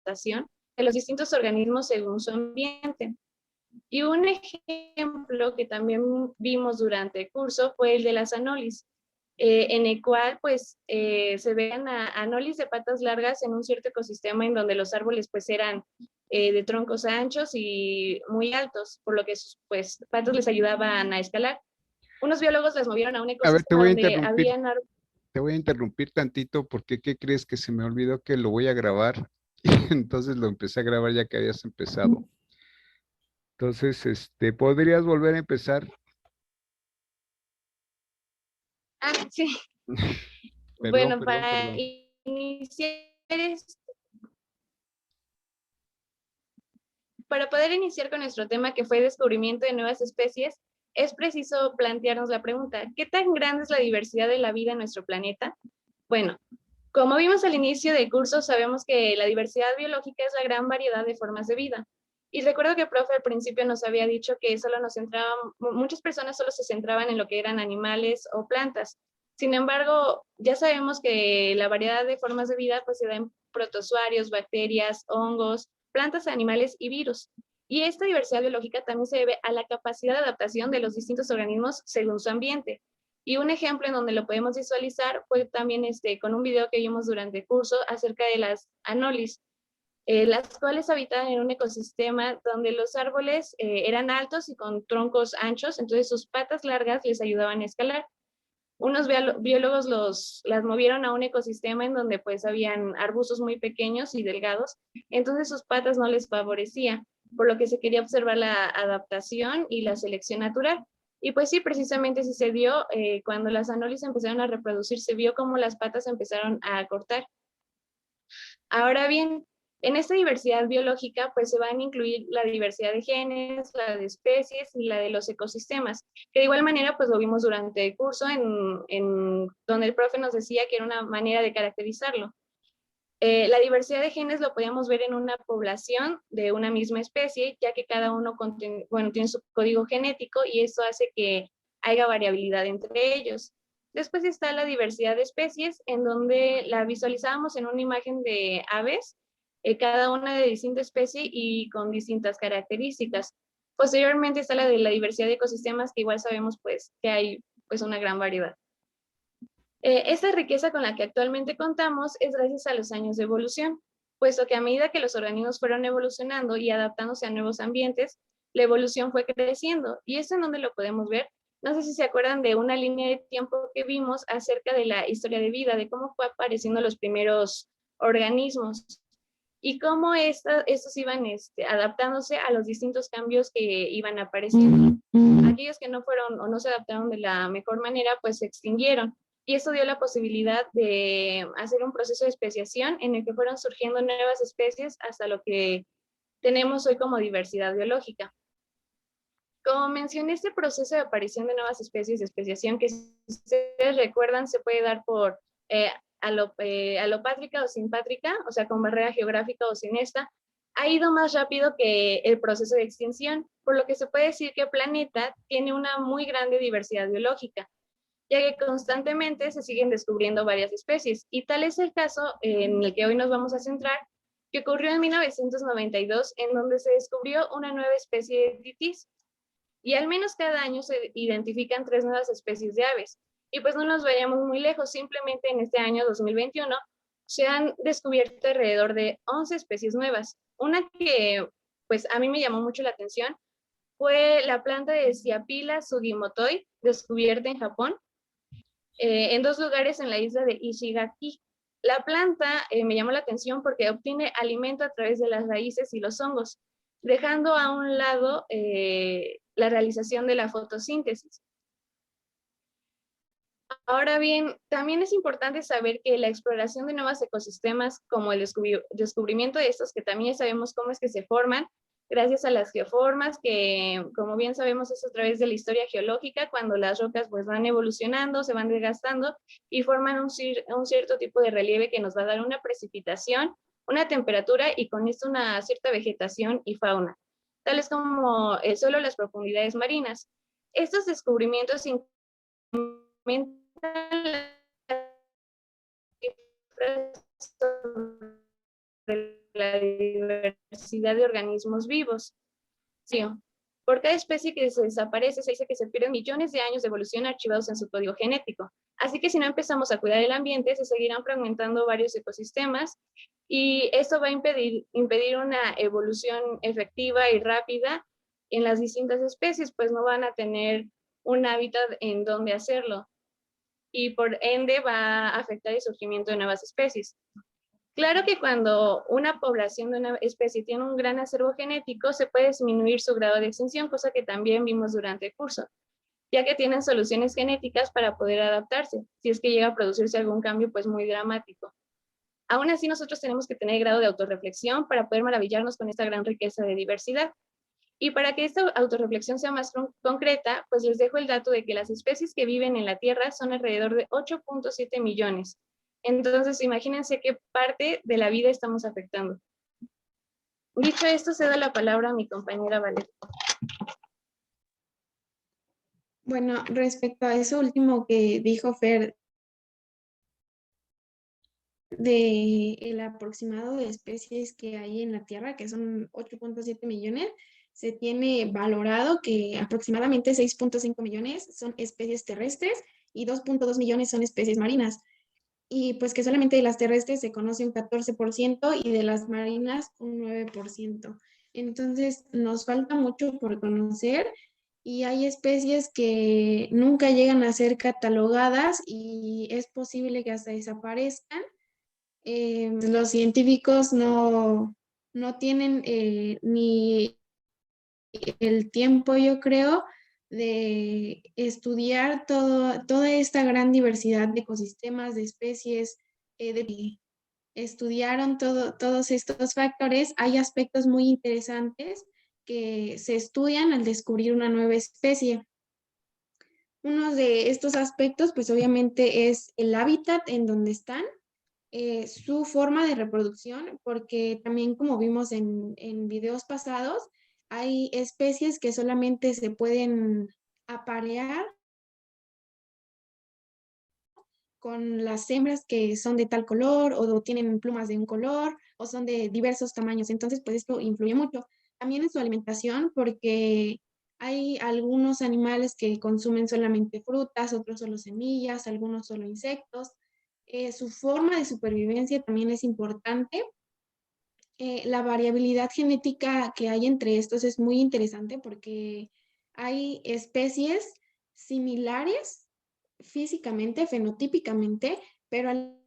adaptación de los distintos organismos según su ambiente. Y un ejemplo que también vimos durante el curso fue el de las anolis, en el cual pues se ven anolis de patas largas en un cierto ecosistema en donde los árboles pues eran de troncos anchos y muy altos, por lo que sus pues, patas les ayudaban a escalar. Unos biólogos las movieron a un A ver, ecosistema donde habían árboles. te voy a interrumpir tantito porque ¿qué crees? Que se me olvidó que lo voy a grabar. Y entonces lo empecé a grabar ya que habías empezado. Entonces, ¿podrías volver a empezar? Ah, sí. Perdón, Bueno, perdón, perdón. para poder iniciar con nuestro tema, que fue descubrimiento de nuevas especies, es preciso plantearnos la pregunta, ¿qué tan grande es la diversidad de la vida en nuestro planeta? Bueno, como vimos al inicio del curso, sabemos que la diversidad biológica es la gran variedad de formas de vida. Y recuerdo que el profe al principio nos había dicho que solo nos centraban, muchas personas solo se centraban en lo que eran animales o plantas. Sin embargo, ya sabemos que la variedad de formas de vida pues se da en protozoarios, bacterias, hongos, plantas, animales y virus. Y esta diversidad biológica también se debe a la capacidad de adaptación de los distintos organismos según su ambiente. Y un ejemplo en donde lo podemos visualizar fue también con un video que vimos durante el curso acerca de las anolis, las cuales habitaban en un ecosistema donde los árboles eran altos y con troncos anchos, entonces sus patas largas les ayudaban a escalar. Unos biólogos las movieron a un ecosistema en donde pues habían arbustos muy pequeños y delgados, entonces sus patas no les favorecía, por lo que se quería observar la adaptación y la selección natural. Y pues sí, precisamente sí se dio, cuando las anolis empezaron a reproducir, se vio cómo las patas empezaron a cortar. Ahora bien, en esta diversidad biológica, pues se van a incluir la diversidad de genes, la de especies y la de los ecosistemas, que de igual manera, pues lo vimos durante el curso en donde el profe nos decía que era una manera de caracterizarlo. La diversidad de genes lo podíamos ver en una población de una misma especie, ya que cada uno tiene su código genético y eso hace que haya variabilidad entre ellos. Después está la diversidad de especies, en donde la visualizábamos en una imagen de aves, cada una de distinta especie y con distintas características. Posteriormente está la de la diversidad de ecosistemas, que igual sabemos pues que hay pues una gran variedad. Esta riqueza con la que actualmente contamos es gracias a los años de evolución, puesto que a medida que los organismos fueron evolucionando y adaptándose a nuevos ambientes, la evolución fue creciendo. ¿Y eso en dónde lo podemos ver? No sé si se acuerdan de una línea de tiempo que vimos acerca de la historia de vida, de cómo fue apareciendo los primeros organismos y cómo estos iban adaptándose a los distintos cambios que iban apareciendo. Aquellos que no fueron o no se adaptaron de la mejor manera, pues se extinguieron. Y esto dio la posibilidad de hacer un proceso de especiación en el que fueron surgiendo nuevas especies hasta lo que tenemos hoy como diversidad biológica. Como mencioné, este proceso de aparición de nuevas especies de especiación, que si ustedes recuerdan, se puede dar por alopátrica o simpátrica, o sea, con barrera geográfica o sin esta, ha ido más rápido que el proceso de extinción, por lo que se puede decir que el planeta tiene una muy grande diversidad biológica, ya que constantemente se siguen descubriendo varias especies. Y tal es el caso en el que hoy nos vamos a centrar, que ocurrió en 1992, en donde se descubrió una nueva especie de titis, y al menos cada año se identifican 3 nuevas especies de aves. Y pues no nos vayamos muy lejos, simplemente en este año 2021 se han descubierto alrededor de 11 especies nuevas. Una que pues a mí me llamó mucho la atención fue la planta de Sciapila sugimotoi, descubierta en Japón, en 2 lugares en la isla de Ishigaki. La planta me llamó la atención porque obtiene alimento a través de las raíces y los hongos, dejando a un lado la realización de la fotosíntesis. Ahora bien, también es importante saber que la exploración de nuevos ecosistemas, como el descubrimiento de estos, que también sabemos cómo es que se forman, gracias a las geoformas, que como bien sabemos es a través de la historia geológica, cuando las rocas pues van evolucionando, se van desgastando y forman un cierto tipo de relieve que nos va a dar una precipitación, una temperatura y con esto una cierta vegetación y fauna, tales como el suelo o las profundidades marinas. Estos descubrimientos incrementan las cifras sobre la diversidad de organismos vivos. Sí, por cada especie que se desaparece, se dice que se pierden millones de años de evolución archivados en su código genético. Así que si no empezamos a cuidar el ambiente, se seguirán fragmentando varios ecosistemas y esto va a impedir una evolución efectiva y rápida en las distintas especies, pues no van a tener un hábitat en donde hacerlo y por ende va a afectar el surgimiento de nuevas especies. Claro que cuando una población de una especie tiene un gran acervo genético, se puede disminuir su grado de extinción, cosa que también vimos durante el curso, ya que tienen soluciones genéticas para poder adaptarse, si es que llega a producirse algún cambio pues muy dramático. Aún así, nosotros tenemos que tener grado de autorreflexión para poder maravillarnos con esta gran riqueza de diversidad. Y para que esta autorreflexión sea más concreta, pues les dejo el dato de que las especies que viven en la Tierra son alrededor de 8.7 millones. Entonces, imagínense qué parte de la vida estamos afectando. Dicho esto, cedo la palabra a mi compañera Valeria. Bueno, respecto a eso último que dijo Fer, de el aproximado de especies que hay en la Tierra, que son 8.7 millones, se tiene valorado que aproximadamente 6.5 millones son especies terrestres y 2.2 millones son especies marinas. Y pues que solamente de las terrestres se conoce un 14% y de las marinas un 9%. Entonces nos falta mucho por conocer y hay especies que nunca llegan a ser catalogadas y es posible que hasta desaparezcan. Los científicos no tienen ni el tiempo, yo creo, de estudiar toda esta gran diversidad de ecosistemas, de especies, estudiaron todos estos factores. Hay aspectos muy interesantes que se estudian al descubrir una nueva especie. Uno de estos aspectos, pues obviamente es el hábitat en donde están, su forma de reproducción, porque también como vimos en videos pasados, hay especies que solamente se pueden aparear con las hembras que son de tal color o tienen plumas de un color o son de diversos tamaños. Entonces, pues esto influye mucho. También en su alimentación, porque hay algunos animales que consumen solamente frutas, otros solo semillas, algunos solo insectos. Su forma de supervivencia también es importante. La variabilidad genética que hay entre estos es muy interesante porque hay especies similares físicamente, fenotípicamente, pero al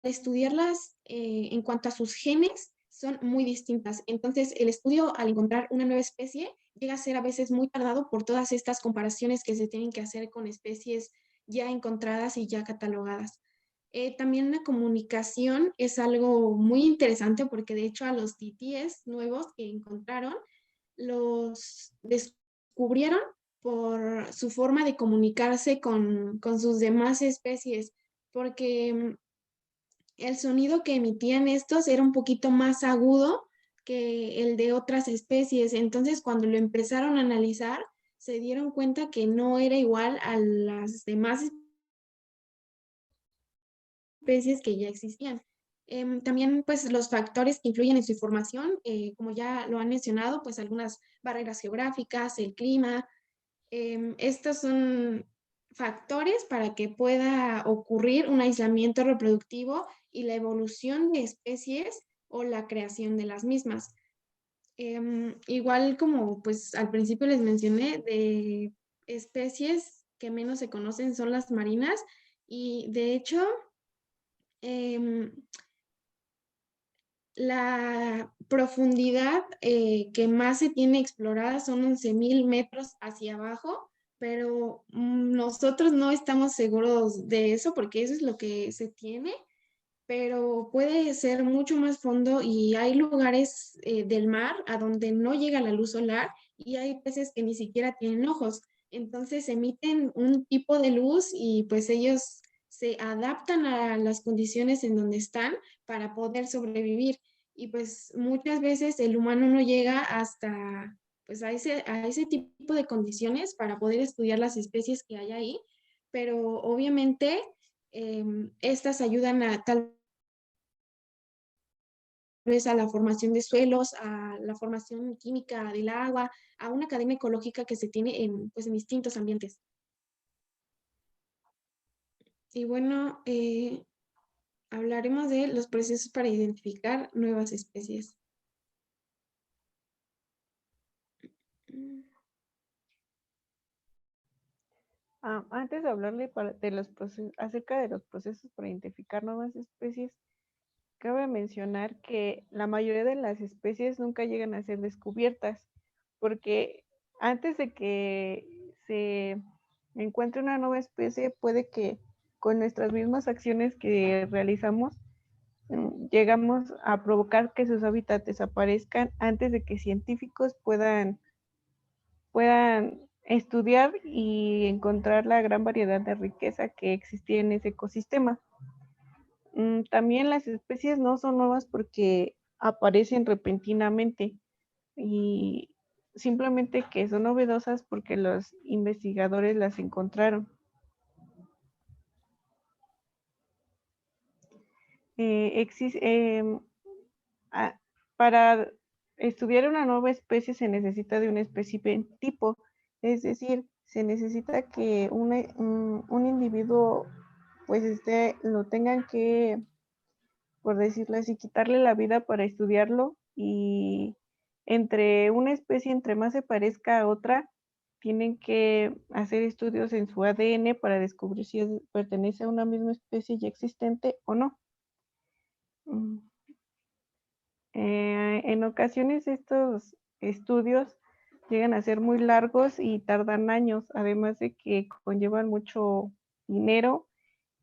estudiarlas en cuanto a sus genes son muy distintas. Entonces, el estudio al encontrar una nueva especie llega a ser a veces muy tardado por todas estas comparaciones que se tienen que hacer con especies ya encontradas y ya catalogadas. También la comunicación es algo muy interesante porque de hecho a los titíes nuevos que encontraron los descubrieron por su forma de comunicarse con sus demás especies, porque el sonido que emitían estos era un poquito más agudo que el de otras especies. Entonces, cuando lo empezaron a analizar, se dieron cuenta que no era igual a las demás especies que ya existían. También, pues, los factores que influyen en su formación, como ya lo han mencionado, pues algunas barreras geográficas, el clima, estos son factores para que pueda ocurrir un aislamiento reproductivo y la evolución de especies o la creación de las mismas. Igual como pues al principio les mencioné, de especies que menos se conocen son las marinas y de hecho em, la profundidad que más se tiene explorada son 11.000 metros hacia abajo, pero nosotros no estamos seguros de eso porque eso es lo que se tiene, pero puede ser mucho más fondo y hay lugares del mar a donde no llega la luz solar y hay peces que ni siquiera tienen ojos. Entonces emiten un tipo de luz y pues ellos se adaptan a las condiciones en donde están para poder sobrevivir. Y pues muchas veces el humano no llega hasta pues a ese tipo de condiciones para poder estudiar las especies que hay ahí, pero obviamente estas ayudan a tal vez a la formación de suelos, a la formación química del agua, a una cadena ecológica que se tiene en, pues, en distintos ambientes. Y bueno, hablaremos de los procesos para identificar nuevas especies. Antes de hablarle de los acerca de los procesos para identificar nuevas especies, cabe mencionar que la mayoría de las especies nunca llegan a ser descubiertas, porque antes de que se encuentre una nueva especie, puede que con nuestras mismas acciones que realizamos, llegamos a provocar que sus hábitats desaparezcan antes de que científicos puedan estudiar y encontrar la gran variedad de riqueza que existía en ese ecosistema. También las especies no son nuevas porque aparecen repentinamente y simplemente que son novedosas porque los investigadores las encontraron. Para estudiar una nueva especie se necesita de un espécimen tipo, es decir, se necesita que un individuo pues lo tengan que, por decirlo así, quitarle la vida para estudiarlo, y entre una especie, entre más se parezca a otra, tienen que hacer estudios en su ADN para descubrir si pertenece a una misma especie ya existente o no. En ocasiones estos estudios llegan a ser muy largos y tardan años, además de que conllevan mucho dinero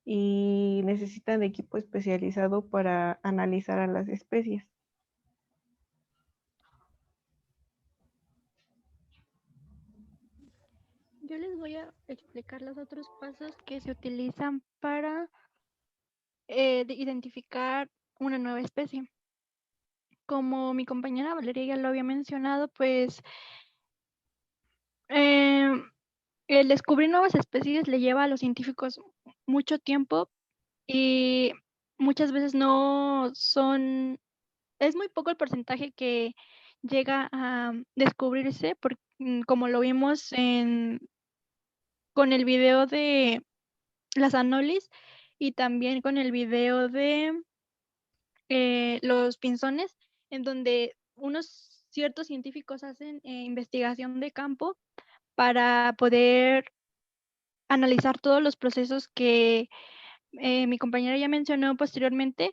y necesitan de equipo especializado para analizar a las especies. Yo les voy a explicar los otros pasos que se utilizan para identificar una nueva especie. Como mi compañera Valeria ya lo había mencionado, pues el descubrir nuevas especies le lleva a los científicos mucho tiempo y muchas veces es muy poco el porcentaje que llega a descubrirse, como lo vimos con el video de las anolis y también con el video de los pinzones, en donde unos ciertos científicos hacen investigación de campo para poder analizar todos los procesos que mi compañera ya mencionó posteriormente,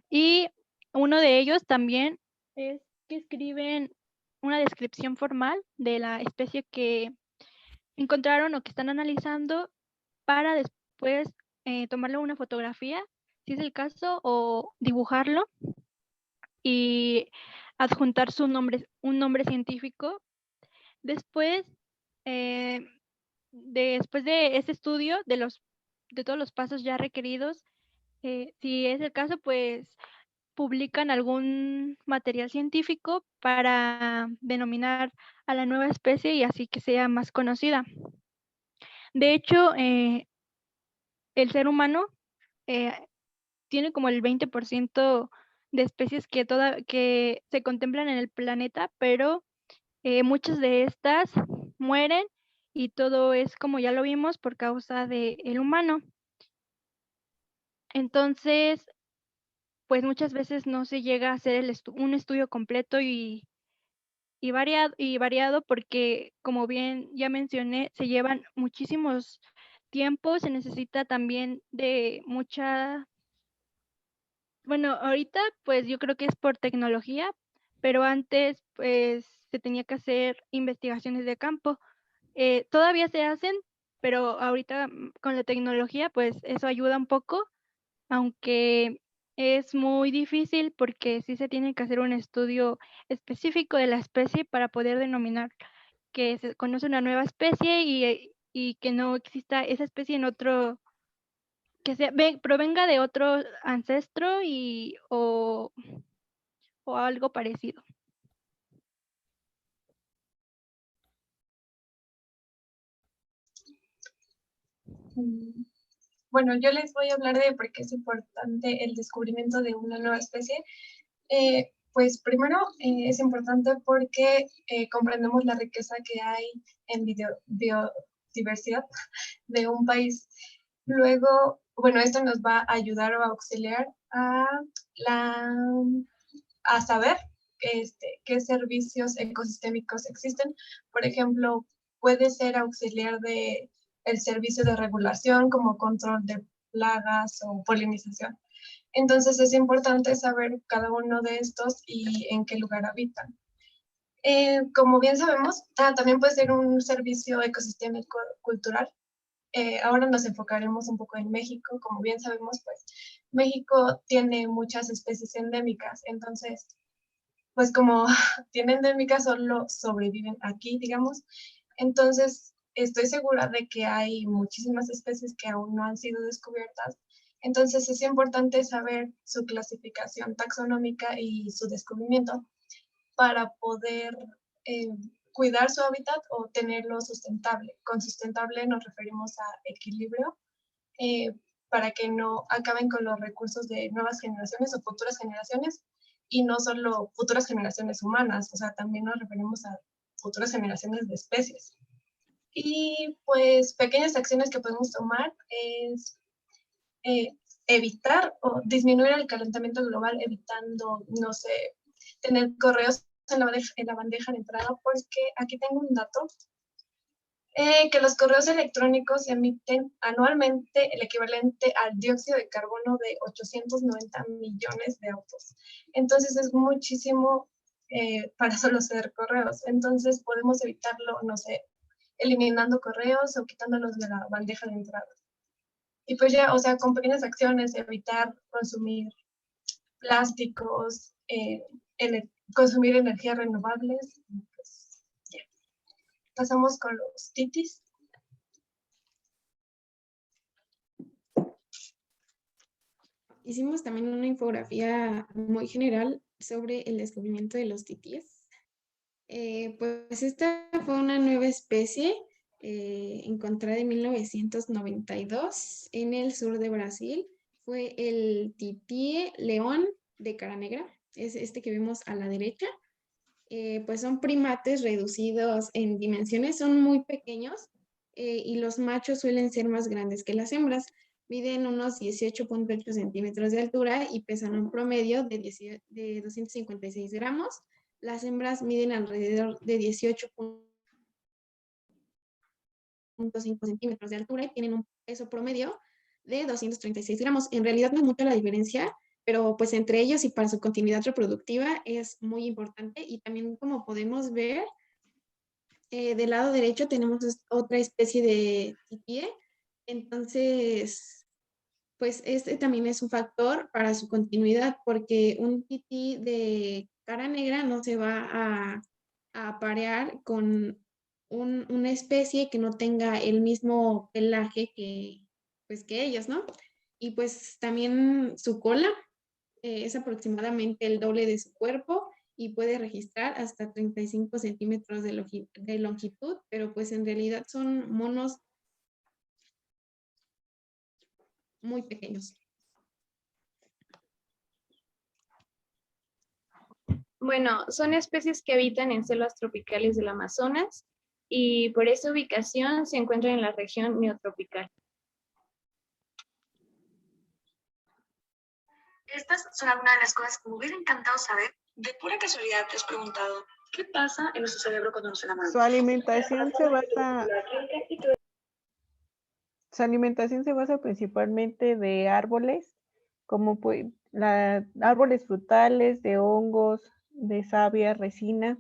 y uno de ellos también es que escriben una descripción formal de la especie que encontraron o que están analizando para después tomarle una fotografía, si es el caso, o dibujarlo y adjuntar un nombre científico. Después, eh, después de ese estudio, de todos los pasos ya requeridos, si es el caso, pues publican algún material científico para denominar a la nueva especie y así que sea más conocida. De hecho, el ser humano eh, tiene como el 20% de especies que se contemplan en el planeta, pero muchas de estas mueren y todo es, como ya lo vimos, por causa del humano. Entonces, pues muchas veces no se llega a hacer un estudio completo y variado porque, como bien ya mencioné, se llevan muchísimos tiempos, se necesita también de bueno, ahorita pues yo creo que es por tecnología, pero antes pues se tenía que hacer investigaciones de campo. Todavía se hacen, pero ahorita con la tecnología pues eso ayuda un poco, aunque es muy difícil porque sí se tiene que hacer un estudio específico de la especie para poder denominar que se conoce una nueva especie y que no exista esa especie en otro, que provenga de otro ancestro o algo parecido. Bueno, yo les voy a hablar de por qué es importante el descubrimiento de una nueva especie. Pues primero es importante porque comprendemos la riqueza que hay en biodiversidad de un país. Luego, bueno, esto nos va a ayudar o a auxiliar a saber qué servicios ecosistémicos existen. Por ejemplo, puede ser auxiliar de el servicio de regulación como control de plagas o polinización. Entonces es importante saber cada uno de estos y en qué lugar habitan. Como bien sabemos, también puede ser un servicio ecosistémico cultural. Ahora nos enfocaremos un poco en México. Como bien sabemos, pues México tiene muchas especies endémicas. Entonces, pues como tiene endémicas, solo sobreviven aquí, digamos. Entonces, estoy segura de que hay muchísimas especies que aún no han sido descubiertas. Entonces, es importante saber su clasificación taxonómica y su descubrimiento para poder cuidar su hábitat o tenerlo sustentable. Con sustentable nos referimos a equilibrio, para que no acaben con los recursos de nuevas generaciones o futuras generaciones, y no solo futuras generaciones humanas, o sea, también nos referimos a futuras generaciones de especies. Y pues pequeñas acciones que podemos tomar es evitar o disminuir el calentamiento global, evitando, no sé, tener correos en la bandeja de entrada, porque aquí tengo un dato, que los correos electrónicos emiten anualmente el equivalente al dióxido de carbono de 890 millones de autos. Entonces es muchísimo para solo ser correos. Entonces podemos evitarlo, no sé, eliminando correos o quitándolos de la bandeja de entrada. Y pues ya, o sea, con pequeñas acciones, evitar consumir plásticos, consumir energías renovables. Pues, ya. Pasamos con los titis. Hicimos también una infografía muy general sobre el descubrimiento de los titíes. Pues esta fue una nueva especie encontrada en 1992 en el sur de Brasil. Fue el titíe león de cara negra, es este que vemos a la derecha. Pues son primates reducidos en dimensiones, son muy pequeños, y los machos suelen ser más grandes que las hembras. Miden unos 18.8 centímetros de altura y pesan un promedio de 256 gramos. Las hembras miden alrededor de 18.5 centímetros de altura y tienen un peso promedio de 236 gramos. En realidad no es mucha la diferencia, pero pues entre ellos y para su continuidad reproductiva es muy importante. Y también, como podemos ver, del lado derecho tenemos otra especie de titíe. Entonces, pues este también es un factor para su continuidad, porque un tití de cara negra no se va a aparear con una especie que no tenga el mismo pelaje pues, que ellos, ¿no? Y pues también su cola es aproximadamente el doble de su cuerpo y puede registrar hasta 35 centímetros de longitud, pero pues en realidad son monos muy pequeños. Bueno, son especies que habitan en selvas tropicales del Amazonas y por esa ubicación se encuentran en la región neotropical. Estas son algunas de las cosas que me hubiera encantado saber. De pura casualidad te has preguntado, ¿qué pasa en nuestro cerebro cuando nos enamoramos? Su alimentación se basa principalmente de árboles, como árboles frutales, de hongos, de savia, resina,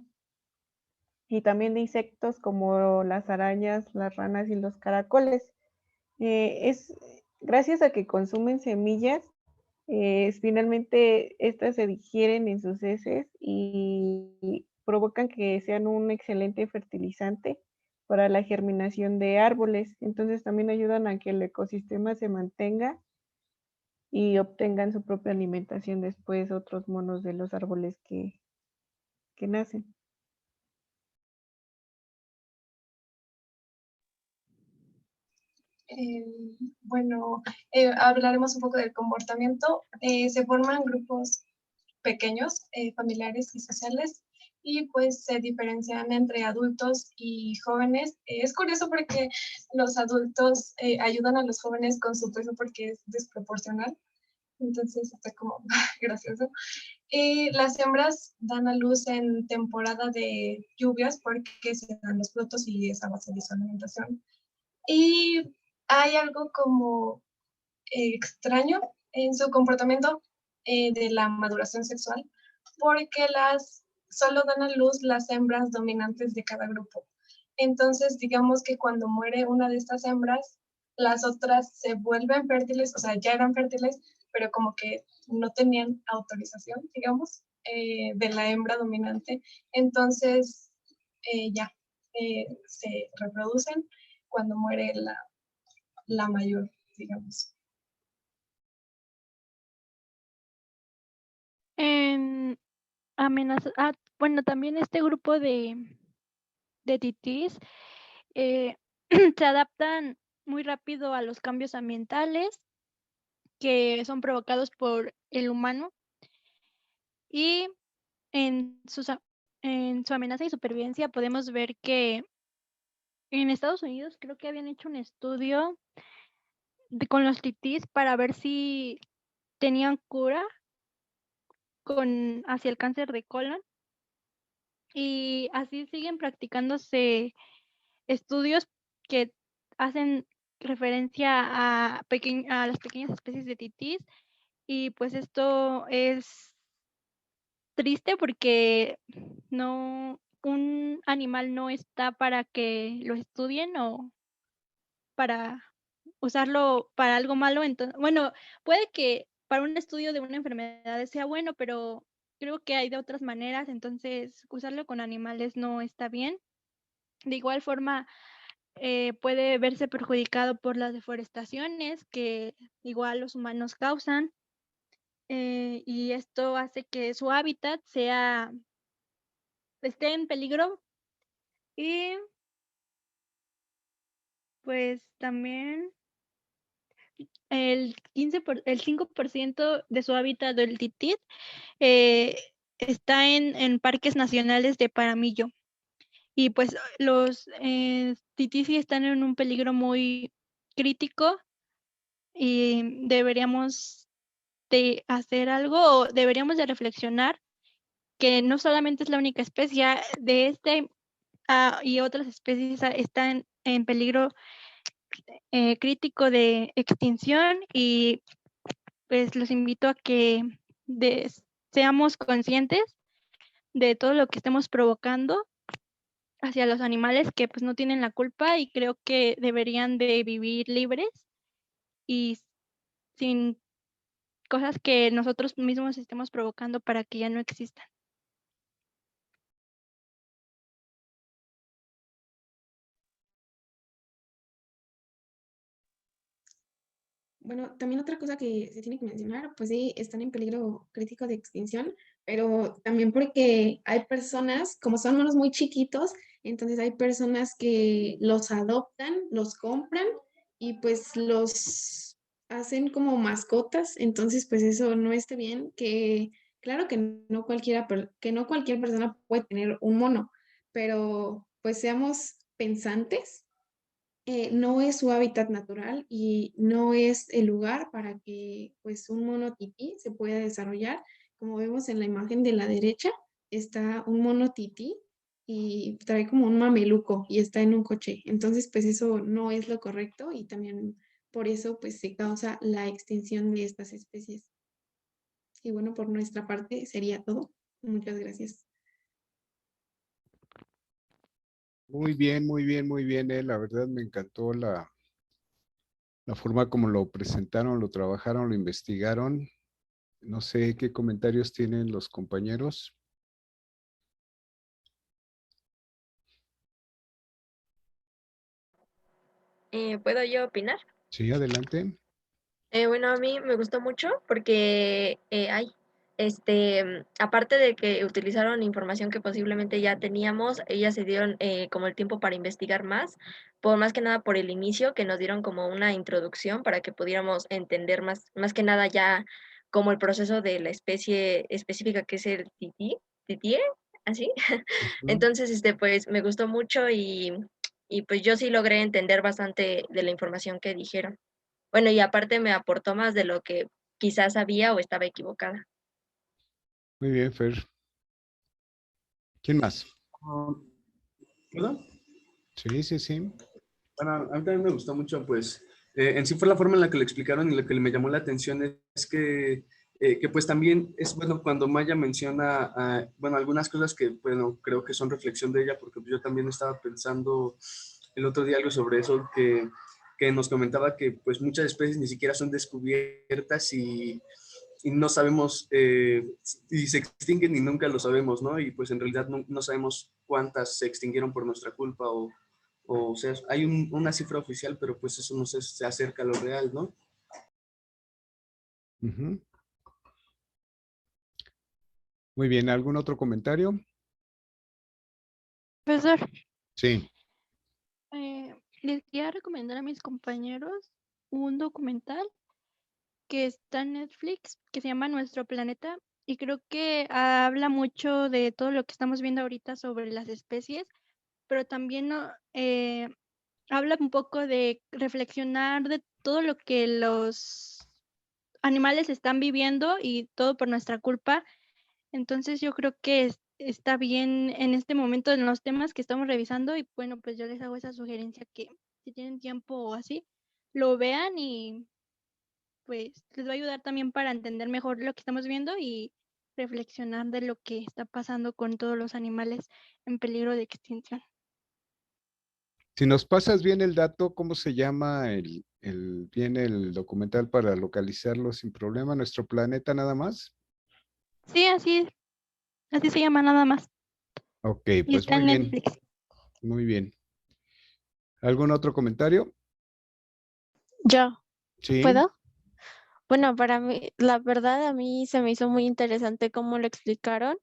y también de insectos como las arañas, las ranas y los caracoles. Es gracias a que consumen semillas, finalmente estas se digieren en sus heces y provocan que sean un excelente fertilizante para la germinación de árboles. Entonces también ayudan a que el ecosistema se mantenga y obtengan su propia alimentación después otros monos de los árboles que nacen. Bueno, hablaremos un poco del comportamiento. Se forman grupos pequeños, familiares y sociales, y pues se diferencian entre adultos y jóvenes. Es curioso porque los adultos ayudan a los jóvenes con su peso porque es desproporcional, entonces está como gracioso. Las hembras dan a luz en temporada de lluvias porque se dan los frutos y es a base de su alimentación. Y hay algo como extraño en su comportamiento de la maduración sexual porque solo dan a luz las hembras dominantes de cada grupo. Entonces, digamos que cuando muere una de estas hembras, las otras se vuelven fértiles, o sea, ya eran fértiles, pero como que no tenían autorización, digamos, de la hembra dominante. Entonces, ya, se reproducen cuando muere la mayor, digamos. En bueno, también este grupo de titís se adaptan muy rápido a los cambios ambientales que son provocados por el humano y en en su amenaza y supervivencia podemos ver que en Estados Unidos creo que habían hecho un estudio con los titís para ver si tenían cura hacia el cáncer de colon y así siguen practicándose estudios que hacen referencia a las pequeñas especies de titís y pues esto es triste porque un animal no está para que lo estudien o para usarlo para algo malo. Entonces, bueno, puede que para un estudio de una enfermedad sea bueno, pero creo que hay de otras maneras, entonces usarlo con animales no está bien. De igual forma, puede verse perjudicado por las deforestaciones que igual los humanos causan, y esto hace que su hábitat esté en peligro y pues también el 5% de su hábitat del tití está en parques nacionales de Paramillo. Y pues los titís sí están en un peligro muy crítico y deberíamos de hacer algo o deberíamos de reflexionar que no solamente es la única especie de y otras especies están en peligro crítico de extinción y pues los invito a que seamos conscientes de todo lo que estemos provocando hacia los animales que pues no tienen la culpa y creo que deberían de vivir libres y sin cosas que nosotros mismos estemos provocando para que ya no existan. Bueno, también otra cosa que se tiene que mencionar, pues sí, están en peligro crítico de extinción, pero también porque hay personas, como son unos muy chiquitos, entonces hay personas que los adoptan, los compran y pues los hacen como mascotas, entonces pues eso no está bien, que claro que no que no cualquier persona puede tener un mono, pero pues seamos pensantes, no es su hábitat natural y no es el lugar para que pues un mono tití se pueda desarrollar. Como vemos en la imagen de la derecha, está un mono tití y trae como un mameluco y está en un coche. Entonces, pues eso no es lo correcto y también por eso pues se causa la extinción de estas especies. Y bueno, por nuestra parte sería todo. Muchas gracias. Muy bien, muy bien, muy bien. La verdad me encantó la forma como lo presentaron, lo trabajaron, lo investigaron. No sé qué comentarios tienen los compañeros. ¿Puedo yo opinar? Sí, adelante. Bueno, a mí me gustó mucho porque aparte de que utilizaron información que posiblemente ya teníamos, ellas se dieron como el tiempo para investigar más, por más que nada por el inicio, que nos dieron como una introducción para que pudiéramos entender más que nada ya como el proceso de la especie específica que es el titie, así. Ujú. Entonces, pues me gustó mucho y pues yo sí logré entender bastante de la información que dijeron. Bueno, y aparte me aportó más de lo que quizás sabía o estaba equivocada. Muy bien, Fer. ¿Quién más? Ah, ¿Perdón? Sí, sí, sí. Bueno, a mí también me gustó mucho, pues, en sí fue la forma en la que lo explicaron y lo que me llamó la atención es que pues también es bueno cuando Maya menciona, bueno, algunas cosas que, bueno, creo que son reflexión de ella, porque yo también estaba pensando el otro día algo sobre eso, que nos comentaba que pues muchas especies ni siquiera son descubiertas y no sabemos, y se extinguen y nunca lo sabemos, ¿no? Y pues en realidad no sabemos cuántas se extinguieron por nuestra culpa o sea, hay una cifra oficial, pero pues eso no se acerca a lo real, ¿no? Ujú. Muy bien, ¿algún otro comentario? Profesor, Sí. les quería recomendar a mis compañeros un documental que está en Netflix, que se llama Nuestro Planeta, y creo que habla mucho de todo lo que estamos viendo ahorita sobre las especies, pero también habla un poco de reflexionar de todo lo que los animales están viviendo y todo por nuestra culpa. Entonces yo creo que está bien en este momento en los temas que estamos revisando y bueno, pues yo les hago esa sugerencia que si tienen tiempo o así, lo vean y pues les va a ayudar también para entender mejor lo que estamos viendo y reflexionar de lo que está pasando con todos los animales en peligro de extinción. Si nos pasas bien el dato, ¿cómo se llama bien el documental para localizarlo sin problema? ¿Nuestro planeta nada más? Sí, así se llama nada más. Ok, Y pues está muy en bien, Netflix. muy bien. ¿Algún otro comentario? Yo, Sí, ¿puedo? Bueno, para mí, la verdad, a mí se me hizo muy interesante cómo lo explicaron.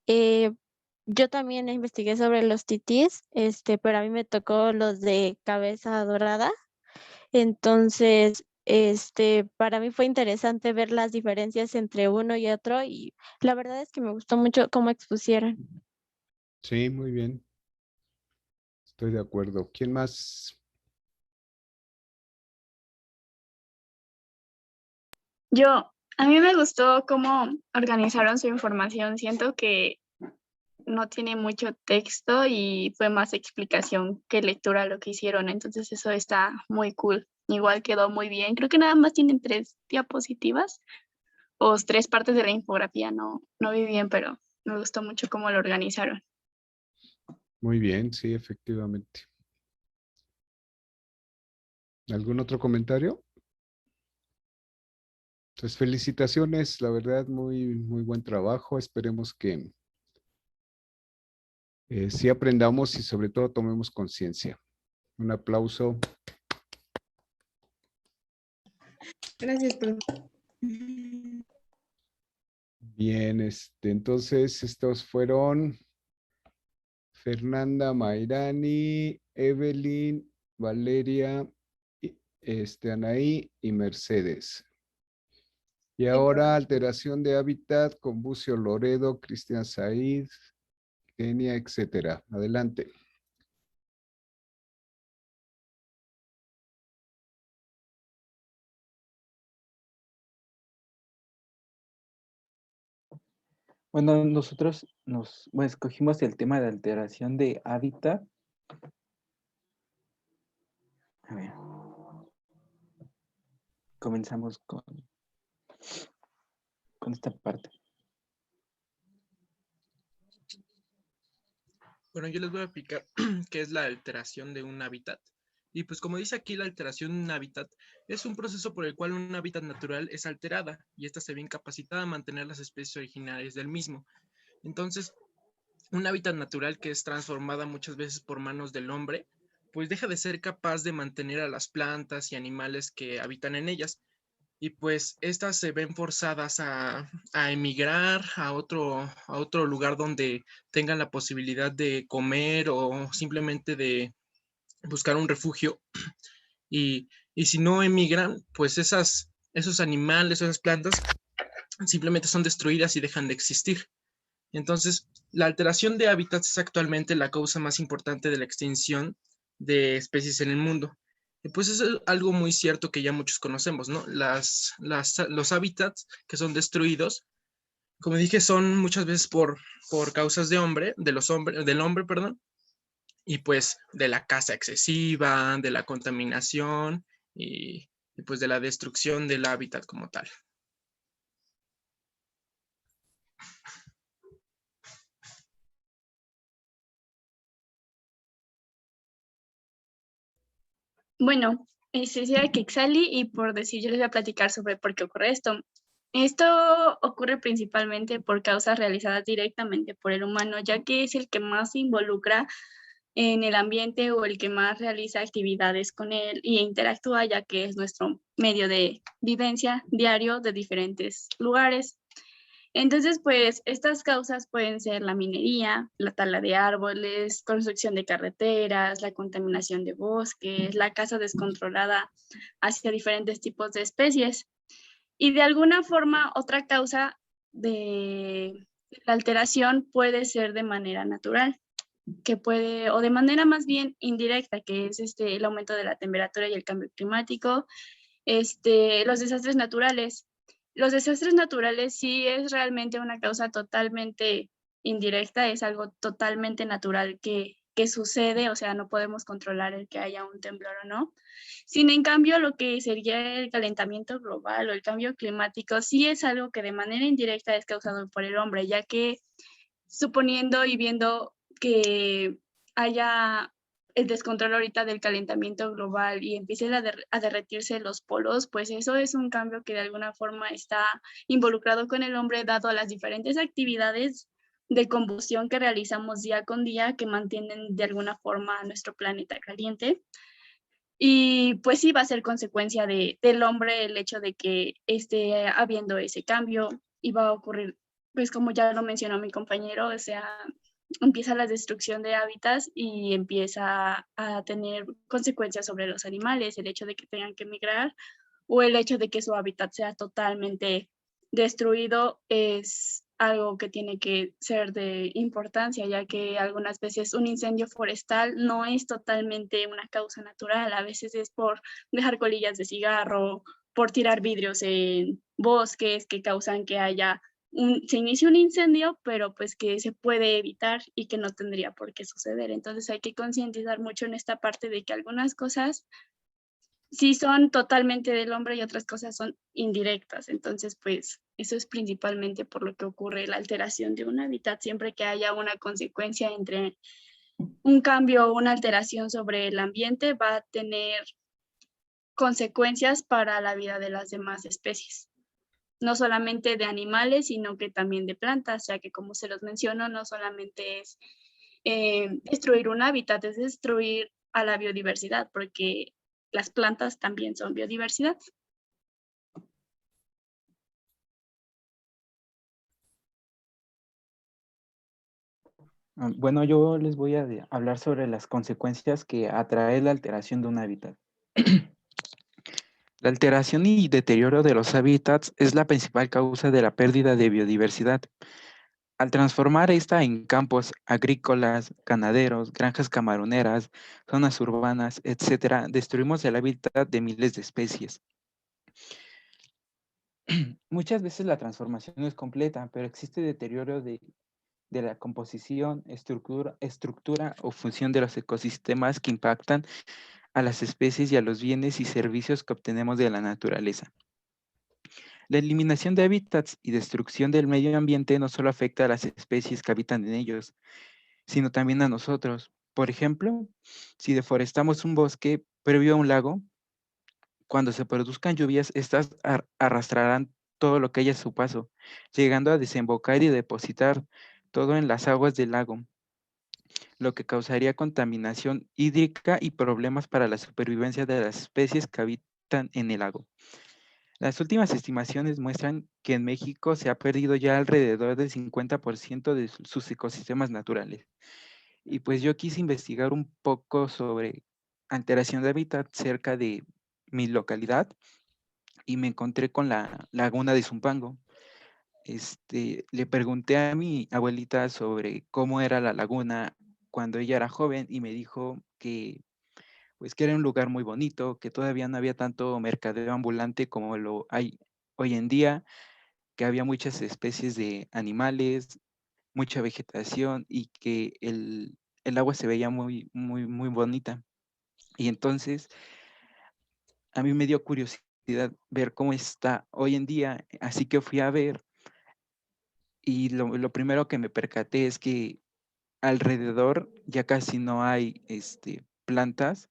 Eh, yo también investigué sobre los titís, pero a mí me tocó los de cabeza dorada. Entonces, para mí fue interesante ver las diferencias entre uno y otro y la verdad es que me gustó mucho cómo expusieron. sí, muy bien. Estoy de acuerdo. ¿Quién más? A mí me gustó cómo organizaron su información. Siento que no tiene mucho texto y fue más explicación que lectura lo que hicieron. Entonces eso está muy cool. Igual quedó muy bien. Creo que nada más tienen 3 diapositivas o 3 partes de la infografía. No vi bien, pero me gustó mucho cómo lo organizaron. Muy bien, sí, efectivamente. ¿Algún otro comentario? Pues felicitaciones, la verdad, muy, muy buen trabajo. Esperemos que sí aprendamos y sobre todo tomemos conciencia. Un aplauso. Gracias, profe. Bien, entonces estos fueron Fernanda Mairani, Evelyn, Valeria, Anaí y Mercedes. Y ahora alteración de hábitat con Bucio Loredo, Cristian Said, Kenia, etcétera. Adelante. Bueno, nosotros escogimos el tema de alteración de hábitat. A ver. Comenzamos con esta parte. Bueno, yo les voy a explicar qué es la alteración de un hábitat. Y pues como dice aquí, la alteración de un hábitat es un proceso por el cual un hábitat natural es alterada y ésta se ve incapacitada a mantener las especies originarias del mismo. Entonces, un hábitat natural que es transformada muchas veces por manos del hombre, pues deja de ser capaz de mantener a las plantas y animales que habitan en ellas. Y pues estas se ven forzadas a emigrar a otro lugar donde tengan la posibilidad de comer o simplemente de buscar un refugio. Y si no emigran, pues esos animales, esas plantas simplemente son destruidas y dejan de existir. Entonces, la alteración de hábitats es actualmente la causa más importante de la extinción de especies en el mundo. Y pues es algo muy cierto que ya muchos conocemos, ¿no? Los hábitats que son destruidos, como dije, son muchas veces por causas del hombre, perdón, y pues de la caza excesiva, de la contaminación y pues de la destrucción del hábitat como tal. Bueno, soy Quixali y por decir, yo les voy a platicar sobre por qué ocurre esto. Esto ocurre principalmente por causas realizadas directamente por el humano, ya que es el que más se involucra en el ambiente o el que más realiza actividades con él y interactúa, ya que es nuestro medio de vivencia diario de diferentes lugares. Entonces, pues estas causas pueden ser la minería, la tala de árboles, construcción de carreteras, la contaminación de bosques, la caza descontrolada hacia diferentes tipos de especies. Y de alguna forma, otra causa de la alteración puede ser de manera natural, que puede, o de manera más bien indirecta, que es el aumento de la temperatura y el cambio climático, los desastres naturales. Los desastres naturales sí es realmente una causa totalmente indirecta, es algo totalmente natural que sucede, o sea, no podemos controlar el que haya un temblor o no. Sin en cambio, lo que sería el calentamiento global o el cambio climático sí es algo que de manera indirecta es causado por el hombre, ya que suponiendo y viendo que haya el descontrol ahorita del calentamiento global y empiecen a derretirse los polos, pues eso es un cambio que de alguna forma está involucrado con el hombre, dado a las diferentes actividades de combustión que realizamos día con día que mantienen de alguna forma nuestro planeta caliente. Y pues sí va a ser consecuencia del hombre el hecho de que esté habiendo ese cambio y va a ocurrir, pues como ya lo mencionó mi compañero, o sea, empieza la destrucción de hábitats y empieza a tener consecuencias sobre los animales, el hecho de que tengan que migrar o el hecho de que su hábitat sea totalmente destruido es algo que tiene que ser de importancia, ya que algunas veces un incendio forestal no es totalmente una causa natural, a veces es por dejar colillas de cigarro, por tirar vidrios en bosques que causan que se inicie un incendio, pero pues que se puede evitar y que no tendría por qué suceder. Entonces hay que concientizar mucho en esta parte de que algunas cosas sí son totalmente del hombre y otras cosas son indirectas. Entonces, pues eso es principalmente por lo que ocurre la alteración de un hábitat. Siempre que haya una consecuencia entre un cambio o una alteración sobre el ambiente, va a tener consecuencias para la vida de las demás especies. No solamente de animales, sino que también de plantas, ya que como se los menciono, no solamente es destruir un hábitat, es destruir a la biodiversidad, porque las plantas también son biodiversidad. Bueno, yo les voy a hablar sobre las consecuencias que atrae la alteración de un hábitat. La alteración y deterioro de los hábitats es la principal causa de la pérdida de biodiversidad. Al transformar esta en campos agrícolas, ganaderos, granjas camaroneras, zonas urbanas, etc., destruimos el hábitat de miles de especies. Muchas veces la transformación no es completa, pero existe deterioro de la composición, estructura o función de los ecosistemas que impactan a las especies y a los bienes y servicios que obtenemos de la naturaleza. La eliminación de hábitats y destrucción del medio ambiente no solo afecta a las especies que habitan en ellos, sino también a nosotros. Por ejemplo, si deforestamos un bosque previo a un lago, cuando se produzcan lluvias, estas arrastrarán todo lo que haya a su paso, llegando a desembocar y depositar todo en las aguas del lago, lo que causaría contaminación hídrica y problemas para la supervivencia de las especies que habitan en el lago. Las últimas estimaciones muestran que en México se ha perdido ya alrededor del 50% de sus ecosistemas naturales. Y pues yo quise investigar un poco sobre alteración de hábitat cerca de mi localidad y me encontré con la laguna de Zumpango. le pregunté a mi abuelita sobre cómo era la laguna cuando ella era joven y me dijo que pues que era un lugar muy bonito, que todavía no había tanto mercadeo ambulante como lo hay hoy en día, que había muchas especies de animales, mucha vegetación y que el agua se veía muy, muy, muy bonita. Y entonces a mí me dio curiosidad ver cómo está hoy en día, así que fui a ver y lo primero que me percaté es que alrededor ya casi no hay plantas,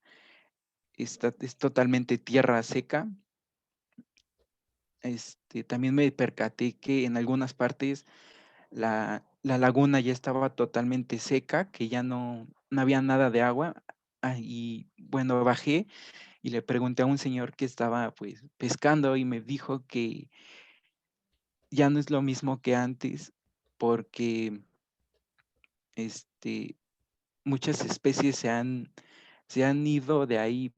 es totalmente tierra seca. También me percaté que en algunas partes la laguna ya estaba totalmente seca, que ya no había nada de agua. Y bueno, bajé y le pregunté a un señor que estaba pues pescando y me dijo que ya no es lo mismo que antes porque muchas especies se han ido de ahí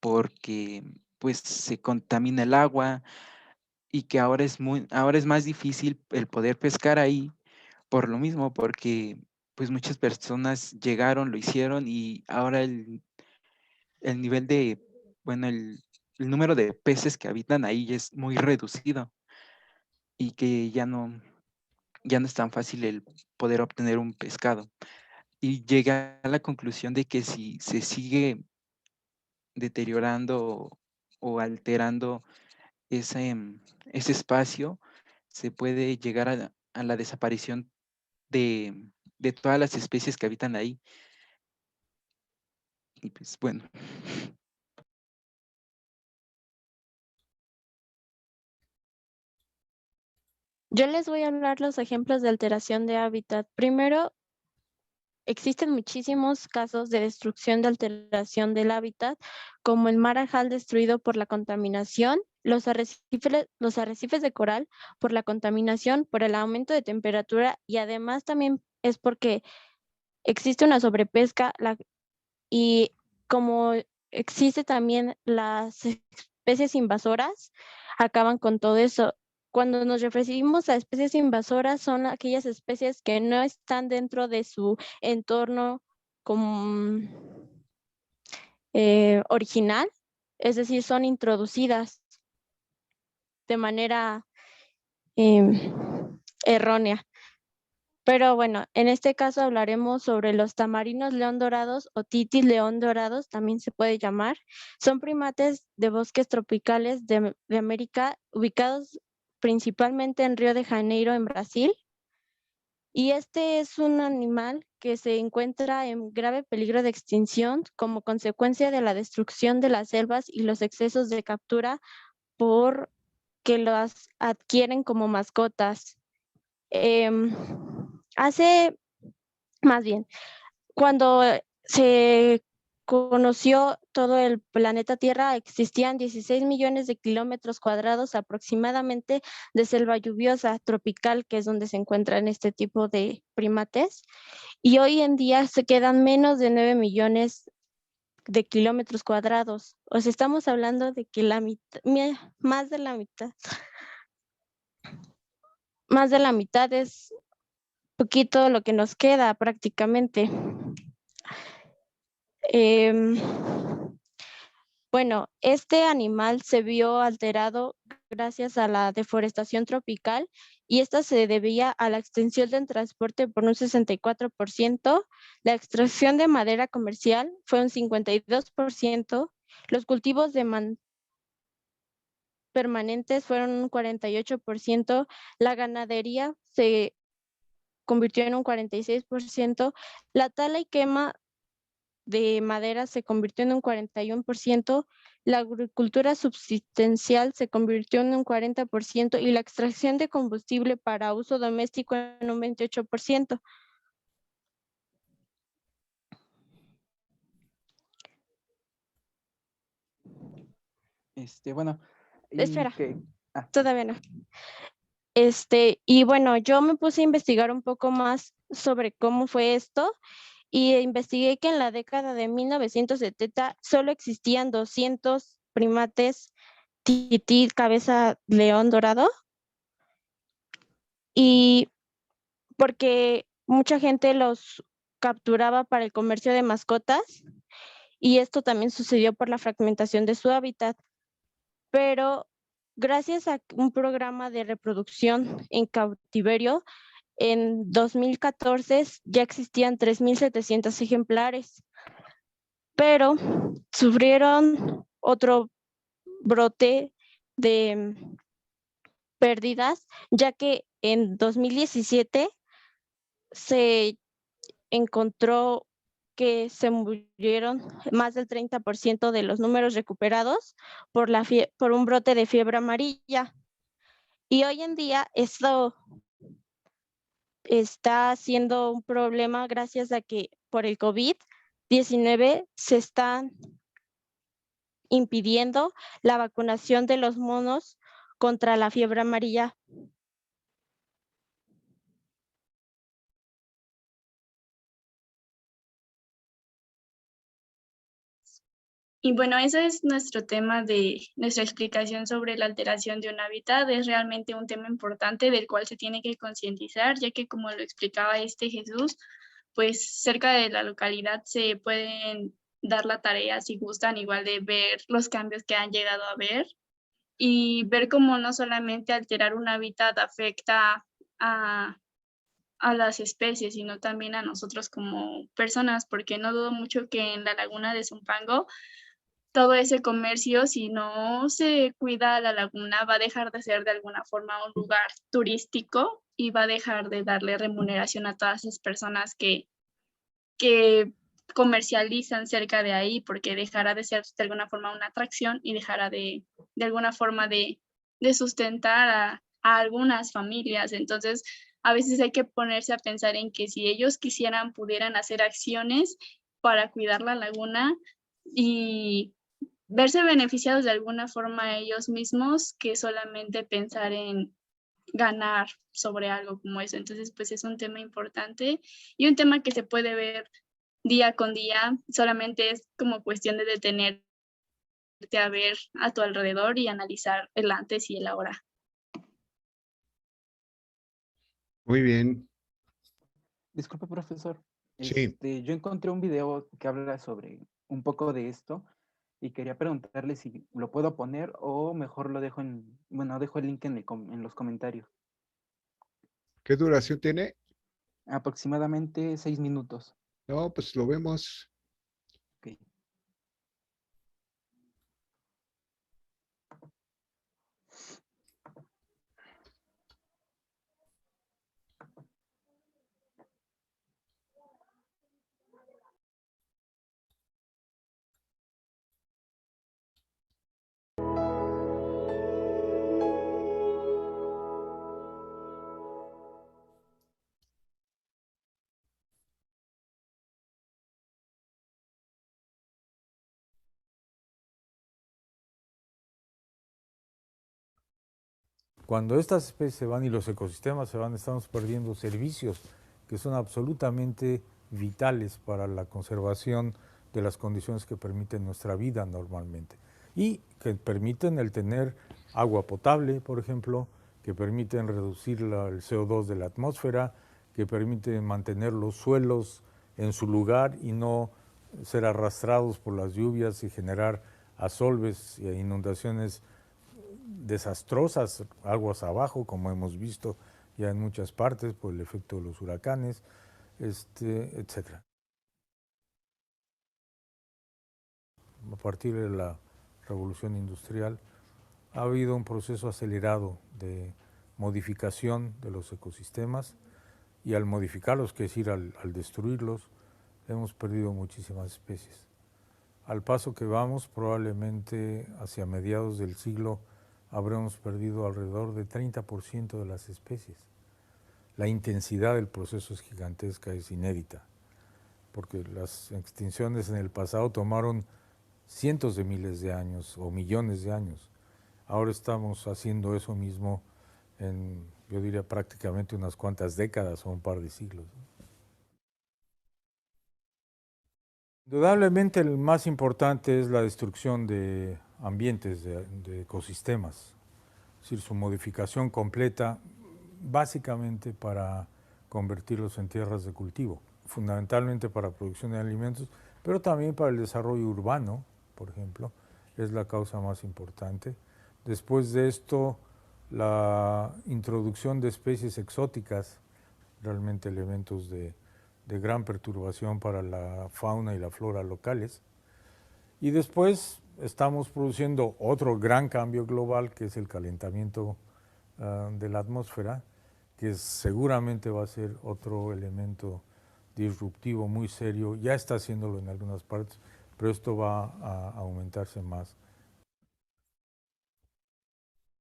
porque pues se contamina el agua y que ahora es más difícil el poder pescar ahí por lo mismo, porque pues muchas personas llegaron, lo hicieron y ahora el nivel bueno, el número de peces que habitan ahí ya es muy reducido y que ya no es tan fácil el poder obtener un pescado. Y llegué a la conclusión de que si se sigue deteriorando o alterando ese espacio, se puede llegar a la desaparición de todas las especies que habitan ahí. Y pues bueno. Yo les voy a hablar los ejemplos de alteración de hábitat. Primero, existen muchísimos casos de destrucción de alteración del hábitat, como el mar Ajal destruido por la contaminación, los arrecifes de coral por la contaminación, por el aumento de temperatura y además también es porque existe una sobrepesca y como existe también las especies invasoras, acaban con todo eso. Cuando nos referimos a especies invasoras, son aquellas especies que no están dentro de su entorno original, es decir, son introducidas de manera errónea. Pero bueno, en este caso hablaremos sobre los tamarinos león dorados o titis león dorados, también se puede llamar. Son primates de bosques tropicales de América, ubicados principalmente en Río de Janeiro, en Brasil. Y este es un animal que se encuentra en grave peligro de extinción como consecuencia de la destrucción de las selvas y los excesos de captura por que los adquieren como mascotas. Cuando se conoció todo el planeta Tierra, existían 16 millones de kilómetros cuadrados aproximadamente de selva lluviosa tropical, que es donde se encuentran este tipo de primates. Y hoy en día se quedan menos de 9 millones de kilómetros cuadrados. O sea, estamos hablando de que más de la mitad es poquito lo que nos queda prácticamente. Bueno, este animal se vio alterado gracias a la deforestación tropical y esta se debía a la extensión del transporte por un 64%, la extracción de madera comercial fue un 52%, los cultivos de permanentes fueron un 48%, la ganadería se convirtió en un 46%, la tala y quema de madera se convirtió en un 41%, la agricultura subsistencial se convirtió en un 40% y la extracción de combustible para uso doméstico en un 28%. Bueno. Espera, todavía no. Y bueno, yo me puse a investigar un poco más sobre cómo fue esto y investigué que en la década de 1970 solo existían 200 primates tití cabeza león dorado y porque mucha gente los capturaba para el comercio de mascotas y esto también sucedió por la fragmentación de su hábitat. Pero gracias a un programa de reproducción en cautiverio, en 2014 ya existían 3.700 ejemplares, pero sufrieron otro brote de pérdidas, ya que en 2017 se encontró que se murieron más del 30% de los números recuperados por un brote de fiebre amarilla. Y hoy en día esto está siendo un problema gracias a que por el COVID-19 se están impidiendo la vacunación de los monos contra la fiebre amarilla. Y bueno, ese es nuestro tema de nuestra explicación sobre la alteración de un hábitat. Es realmente un tema importante del cual se tiene que concientizar, ya que como lo explicaba Jesús, pues cerca de la localidad se pueden dar la tarea, si gustan, igual de ver los cambios que han llegado a ver y ver cómo no solamente alterar un hábitat afecta a las especies, sino también a nosotros como personas, porque no dudo mucho que en la laguna de Zumpango todo ese comercio, si no se cuida la laguna, va a dejar de ser de alguna forma un lugar turístico y va a dejar de darle remuneración a todas esas personas que comercializan cerca de ahí, porque dejará de ser de alguna forma una atracción y dejará de alguna forma de sustentar a algunas familias. Entonces, a veces hay que ponerse a pensar en que si ellos quisieran, pudieran hacer acciones para cuidar la laguna y verse beneficiados de alguna forma ellos mismos, que solamente pensar en ganar sobre algo como eso. Entonces, pues es un tema importante y un tema que se puede ver día con día, solamente es como cuestión de detenerte a ver a tu alrededor y analizar el antes y el ahora. Muy bien. Disculpe, profesor. Sí. Yo encontré un video que habla sobre un poco de esto y quería preguntarle si lo puedo poner o mejor lo dejo dejo el link en los comentarios. ¿Qué duración tiene? Aproximadamente 6 minutos. No, pues lo vemos. Ok. Cuando estas especies se van y los ecosistemas se van, estamos perdiendo servicios que son absolutamente vitales para la conservación de las condiciones que permiten nuestra vida normalmente y que permiten el tener agua potable, por ejemplo, que permiten reducir el CO2 de la atmósfera, que permiten mantener los suelos en su lugar y no ser arrastrados por las lluvias y generar asolves e inundaciones desastrosas, aguas abajo, como hemos visto ya en muchas partes por el efecto de los huracanes, etcétera. A partir de la revolución industrial ha habido un proceso acelerado de modificación de los ecosistemas y al modificarlos, que es decir, al destruirlos, hemos perdido muchísimas especies. Al paso que vamos, probablemente hacia mediados del siglo habremos perdido alrededor de 30% de las especies. La intensidad del proceso es gigantesca, es inédita, porque las extinciones en el pasado tomaron cientos de miles de años o millones de años. Ahora estamos haciendo eso mismo en, yo diría, prácticamente unas cuantas décadas o un par de siglos. Indudablemente el más importante es la destrucción de ambientes, de ecosistemas, es decir, su modificación completa básicamente para convertirlos en tierras de cultivo, fundamentalmente para producción de alimentos, pero también para el desarrollo urbano, por ejemplo, es la causa más importante. Después de esto, la introducción de especies exóticas, realmente elementos de gran perturbación para la fauna y la flora locales. Y después estamos produciendo otro gran cambio global, que es el calentamiento de la atmósfera, que seguramente va a ser otro elemento disruptivo muy serio. Ya está haciéndolo en algunas partes, pero esto va a aumentarse más.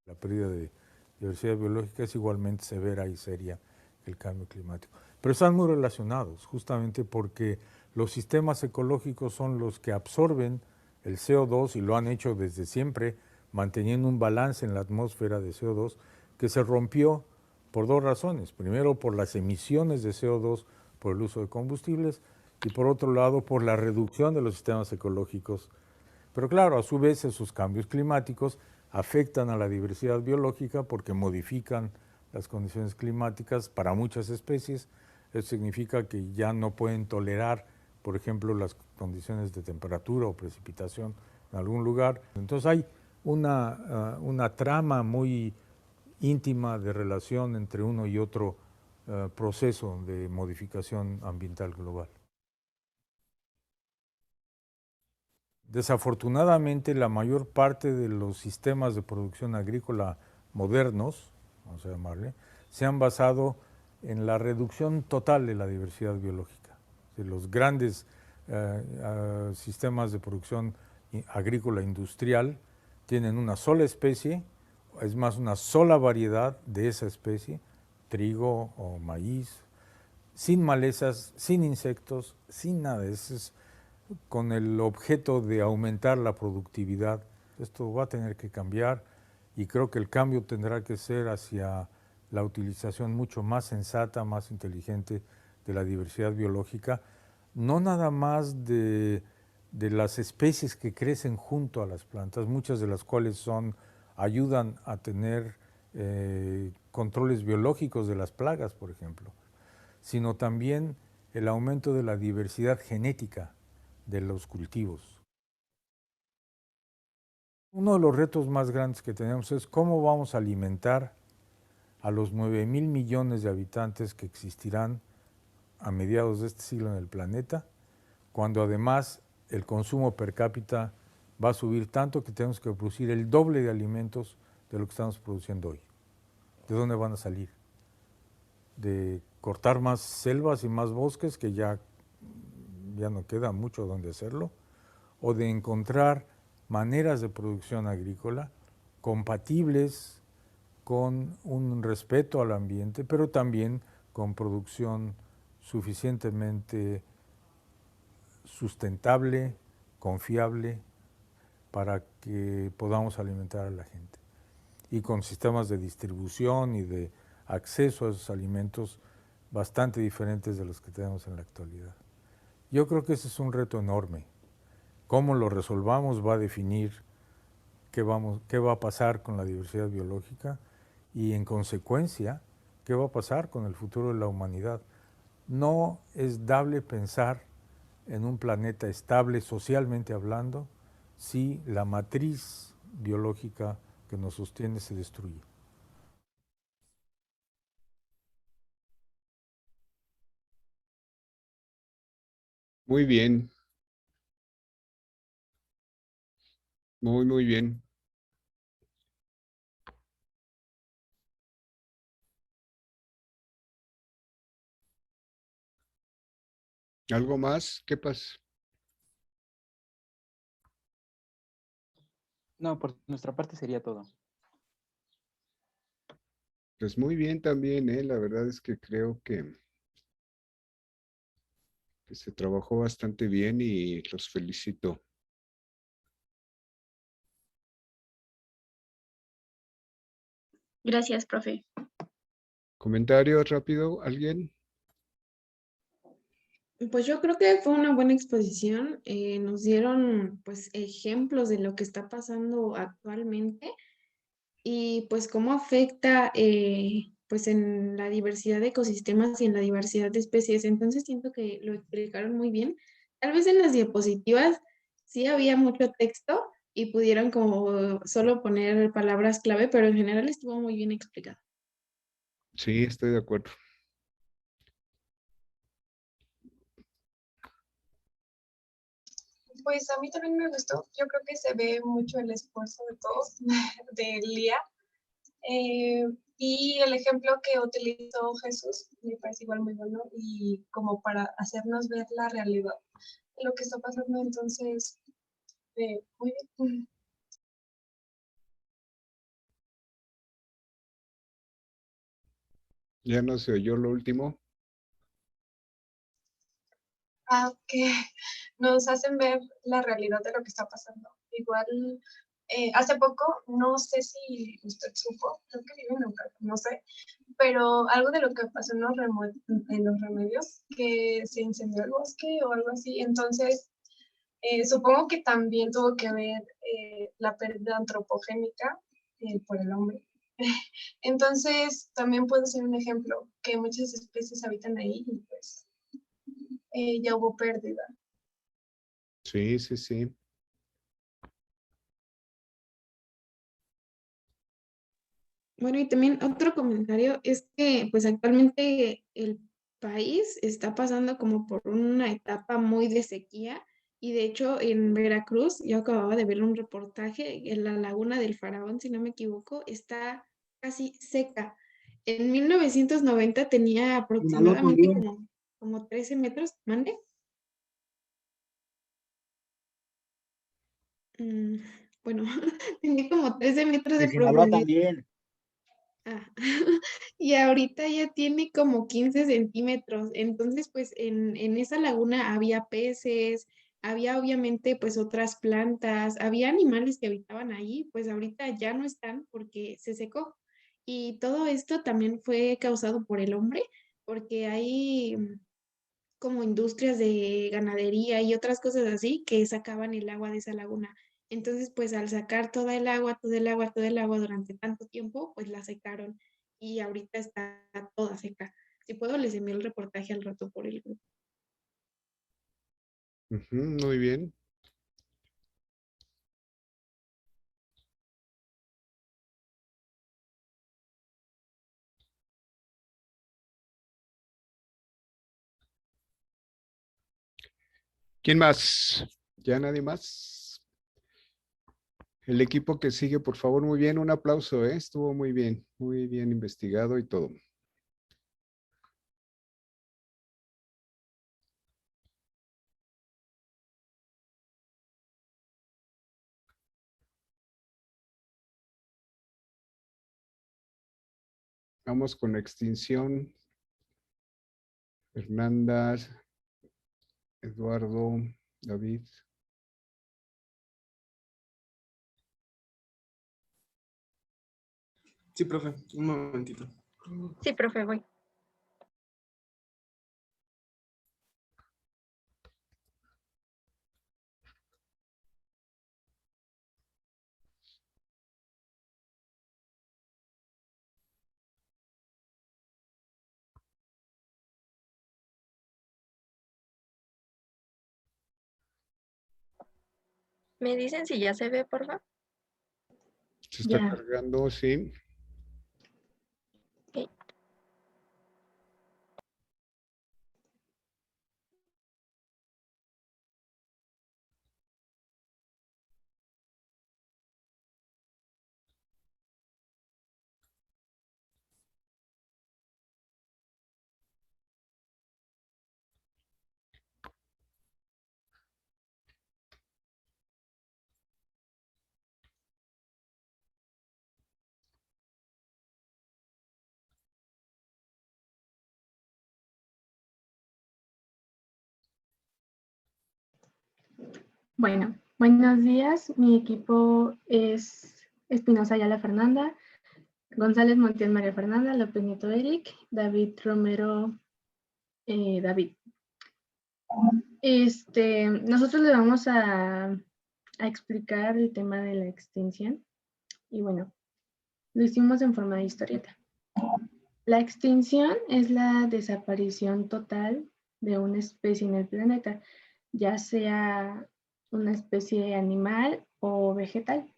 La pérdida de diversidad biológica es igualmente severa y seria que el cambio climático. Pero están muy relacionados, justamente porque los sistemas ecológicos son los que absorben el CO2 y lo han hecho desde siempre, manteniendo un balance en la atmósfera de CO2 que se rompió por dos razones. Primero, por las emisiones de CO2 por el uso de combustibles y por otro lado, por la reducción de los sistemas ecológicos. Pero claro, a su vez, esos cambios climáticos afectan a la diversidad biológica porque modifican las condiciones climáticas para muchas especies. Eso significa que ya no pueden tolerar, por ejemplo, las condiciones de temperatura o precipitación en algún lugar. Entonces hay una trama muy íntima de relación entre uno y otro proceso de modificación ambiental global. Desafortunadamente, la mayor parte de los sistemas de producción agrícola modernos, vamos a llamarle, se han basado en la reducción total de la diversidad biológica. De los grandes sistemas de producción agrícola industrial tienen una sola especie, es más, una sola variedad de esa especie, trigo o maíz, sin malezas, sin insectos, sin nada. Es con el objeto de aumentar la productividad. Esto va a tener que cambiar y creo que el cambio tendrá que ser hacia la utilización mucho más sensata, más inteligente de la diversidad biológica, no nada más de las especies que crecen junto a las plantas, muchas de las cuales ayudan a tener controles biológicos de las plagas, por ejemplo, sino también el aumento de la diversidad genética de los cultivos. Uno de los retos más grandes que tenemos es cómo vamos a alimentar a los 9,000 millones de habitantes que existirán a mediados de este siglo en el planeta, cuando además el consumo per cápita va a subir tanto que tenemos que producir el doble de alimentos de lo que estamos produciendo hoy. ¿De dónde van a salir? De cortar más selvas y más bosques, que ya no queda mucho donde hacerlo, o de encontrar maneras de producción agrícola compatibles con un respeto al ambiente, pero también con producción suficientemente sustentable, confiable, para que podamos alimentar a la gente. Y con sistemas de distribución y de acceso a esos alimentos bastante diferentes de los que tenemos en la actualidad. Yo creo que ese es un reto enorme. Cómo lo resolvamos va a definir qué va a pasar con la diversidad biológica y, en consecuencia, qué va a pasar con el futuro de la humanidad. No es dable pensar en un planeta estable socialmente hablando si la matriz biológica que nos sostiene se destruye. Muy bien. Muy bien. ¿Algo más? ¿Qué pasa? No, por nuestra parte sería todo. Pues muy bien también, la verdad es que creo que se trabajó bastante bien y los felicito. Gracias, profe. ¿Comentario rápido? ¿Alguien? Pues yo creo que fue una buena exposición. Nos dieron pues ejemplos de lo que está pasando actualmente y pues cómo afecta pues en la diversidad de ecosistemas y en la diversidad de especies. Entonces siento que lo explicaron muy bien. Tal vez en las diapositivas sí había mucho texto y pudieron como solo poner palabras clave, pero en general estuvo muy bien explicado. Sí, estoy de acuerdo. Pues a mí también me gustó. Yo creo que se ve mucho el esfuerzo de todos, de Lía. Y el ejemplo que utilizó Jesús me parece igual muy bueno y como para hacernos ver la realidad de lo que está pasando. Entonces, muy bien. Ya no se oyó lo último. Que nos hacen ver la realidad de lo que está pasando. Igual, hace poco, no sé si usted supo, creo que vive en Eucalipto, no sé, pero algo de lo que pasó en los remedios, que se incendió el bosque o algo así. Entonces, supongo que también tuvo que ver la pérdida antropogénica por el hombre. Entonces, también puede ser un ejemplo que muchas especies habitan ahí y pues ya hubo pérdida. Sí, sí, sí. Bueno, y también otro comentario es que pues actualmente el país está pasando como por una etapa muy de sequía y de hecho en Veracruz, yo acababa de ver un reportaje, en la laguna del Faraón, si no me equivoco, está casi seca. En 1990 tenía aproximadamente como 13 metros, ¿mande? Bueno, tenía como 13 metros de profundidad. También. Y ahorita ya tiene como 15 centímetros. Entonces, pues en esa laguna había peces, había obviamente pues otras plantas, había animales que habitaban ahí, pues ahorita ya no están porque se secó. Y todo esto también fue causado por el hombre, porque hay como industrias de ganadería y otras cosas así que sacaban el agua de esa laguna. Entonces, pues al sacar toda el agua, todo el agua, todo el agua durante tanto tiempo, pues la secaron y ahorita está toda seca. Si puedo, les envío el reportaje al rato por el grupo. Ujú, muy bien. ¿Quién más? ¿Ya nadie más? El equipo que sigue, por favor, muy bien, un aplauso, ¿eh? Estuvo muy bien investigado y todo. Vamos con extinción. Fernanda, Eduardo, David. Sí, profe, un momentito. Sí, profe, voy. ¿Me dicen si ya se ve, por favor? Se está cargando, sí. Ok. Bueno, buenos días. Mi equipo es Espinosa Ayala Fernanda, González Montiel María Fernanda, López Nieto Eric, David Romero David. Nosotros le vamos a explicar el tema de la extinción y bueno, lo hicimos en forma de historieta. La extinción es la desaparición total de una especie en el planeta, ya sea una especie animal o vegetal.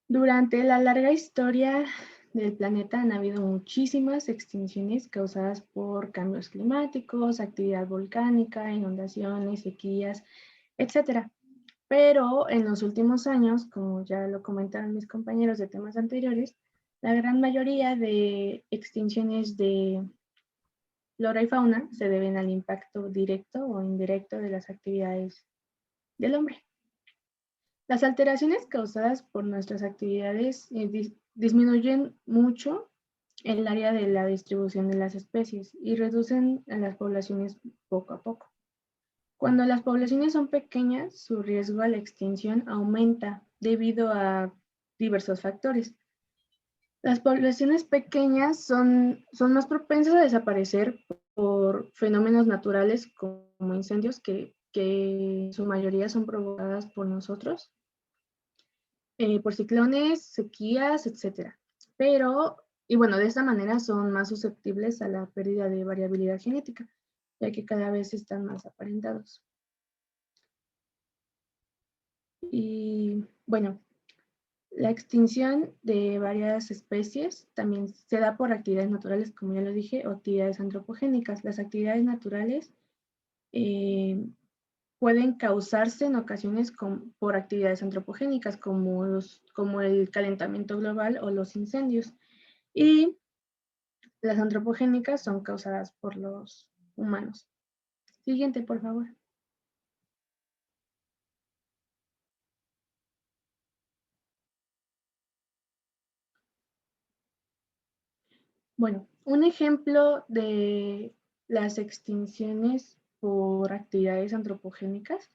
Durante la larga historia del planeta han habido muchísimas extinciones causadas por cambios climáticos, actividad volcánica, inundaciones, sequías, etc. Pero en los últimos años, como ya lo comentaron mis compañeros de temas anteriores, la gran mayoría de extinciones de flora y fauna se deben al impacto directo o indirecto de las actividades del hombre. Las alteraciones causadas por nuestras actividades disminuyen mucho el área de la distribución de las especies y reducen a las poblaciones poco a poco. Cuando las poblaciones son pequeñas, su riesgo a la extinción aumenta debido a diversos factores. Las poblaciones pequeñas son más propensas a desaparecer por fenómenos naturales como incendios que en su mayoría son provocadas por nosotros, por ciclones, sequías, etc. Y bueno, de esta manera son más susceptibles a la pérdida de variabilidad genética, ya que cada vez están más aparentados. Y bueno, la extinción de varias especies también se da por actividades naturales, como ya lo dije, o actividades antropogénicas. Las actividades naturales pueden causarse en ocasiones por actividades antropogénicas, como el calentamiento global o los incendios. Y las antropogénicas son causadas por los humanos. Siguiente, por favor. Bueno, un ejemplo de las extinciones por actividades antropogénicas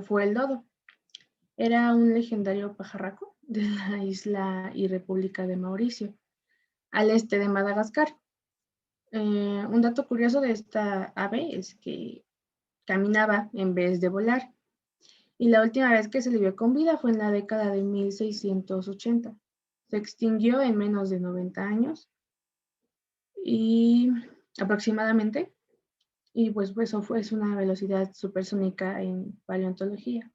fue el dodo. Era un legendario pajarraco de la isla y República de Mauricio, al este de Madagascar. Un dato curioso de esta ave es que caminaba en vez de volar. Y la última vez que se le vio con vida fue en la década de 1680. Se extinguió en menos de 90 años y aproximadamente. Y pues eso es una velocidad supersónica en paleontología.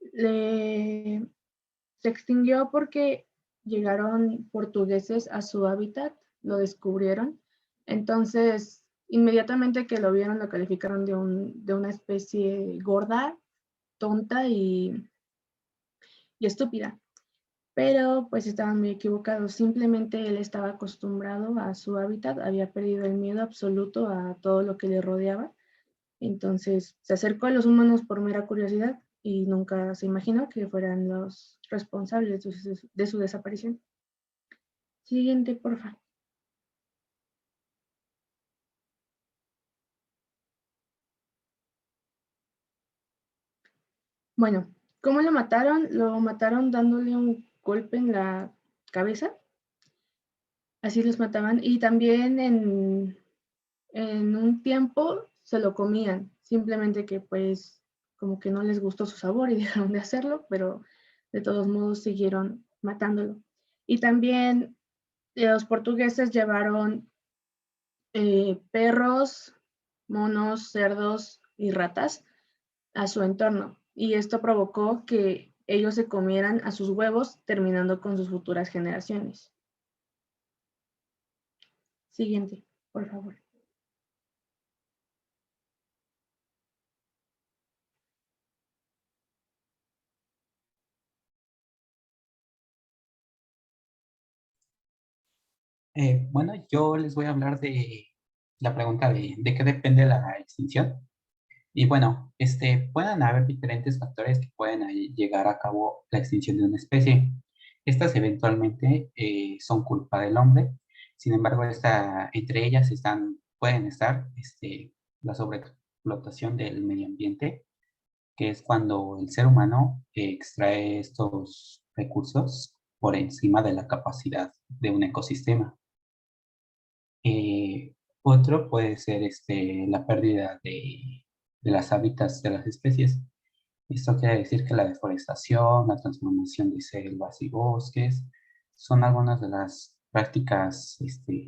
Se extinguió porque llegaron portugueses a su hábitat, lo descubrieron. Entonces, inmediatamente que lo vieron, lo calificaron de una especie gorda, tonta y estúpida. Pero pues estaban muy equivocados. Simplemente él estaba acostumbrado a su hábitat, había perdido el miedo absoluto a todo lo que le rodeaba. Entonces se acercó a los humanos por mera curiosidad y nunca se imaginó que fueran los responsables de su desaparición. Siguiente, por favor. Bueno, ¿cómo lo mataron? Lo mataron dándole un golpe en la cabeza. Así los mataban. Y también en un tiempo se lo comían. Simplemente que pues como que no les gustó su sabor y dejaron de hacerlo, pero de todos modos siguieron matándolo. Y también los portugueses llevaron perros, monos, cerdos y ratas a su entorno. Y esto provocó que ellos se comieran a sus huevos, terminando con sus futuras generaciones. Siguiente, por favor. Bueno, yo les voy a hablar de la pregunta de qué depende la extinción. Y bueno, pueden haber diferentes factores que pueden llegar a cabo la extinción de una especie. Estas eventualmente son culpa del hombre. Sin embargo, entre ellas pueden estar la sobreexplotación del medio ambiente, que es cuando el ser humano extrae estos recursos por encima de la capacidad de un ecosistema. Otro puede ser la pérdida de las hábitats de las especies. Esto quiere decir que la deforestación, la transformación de selvas y bosques son algunas de las prácticas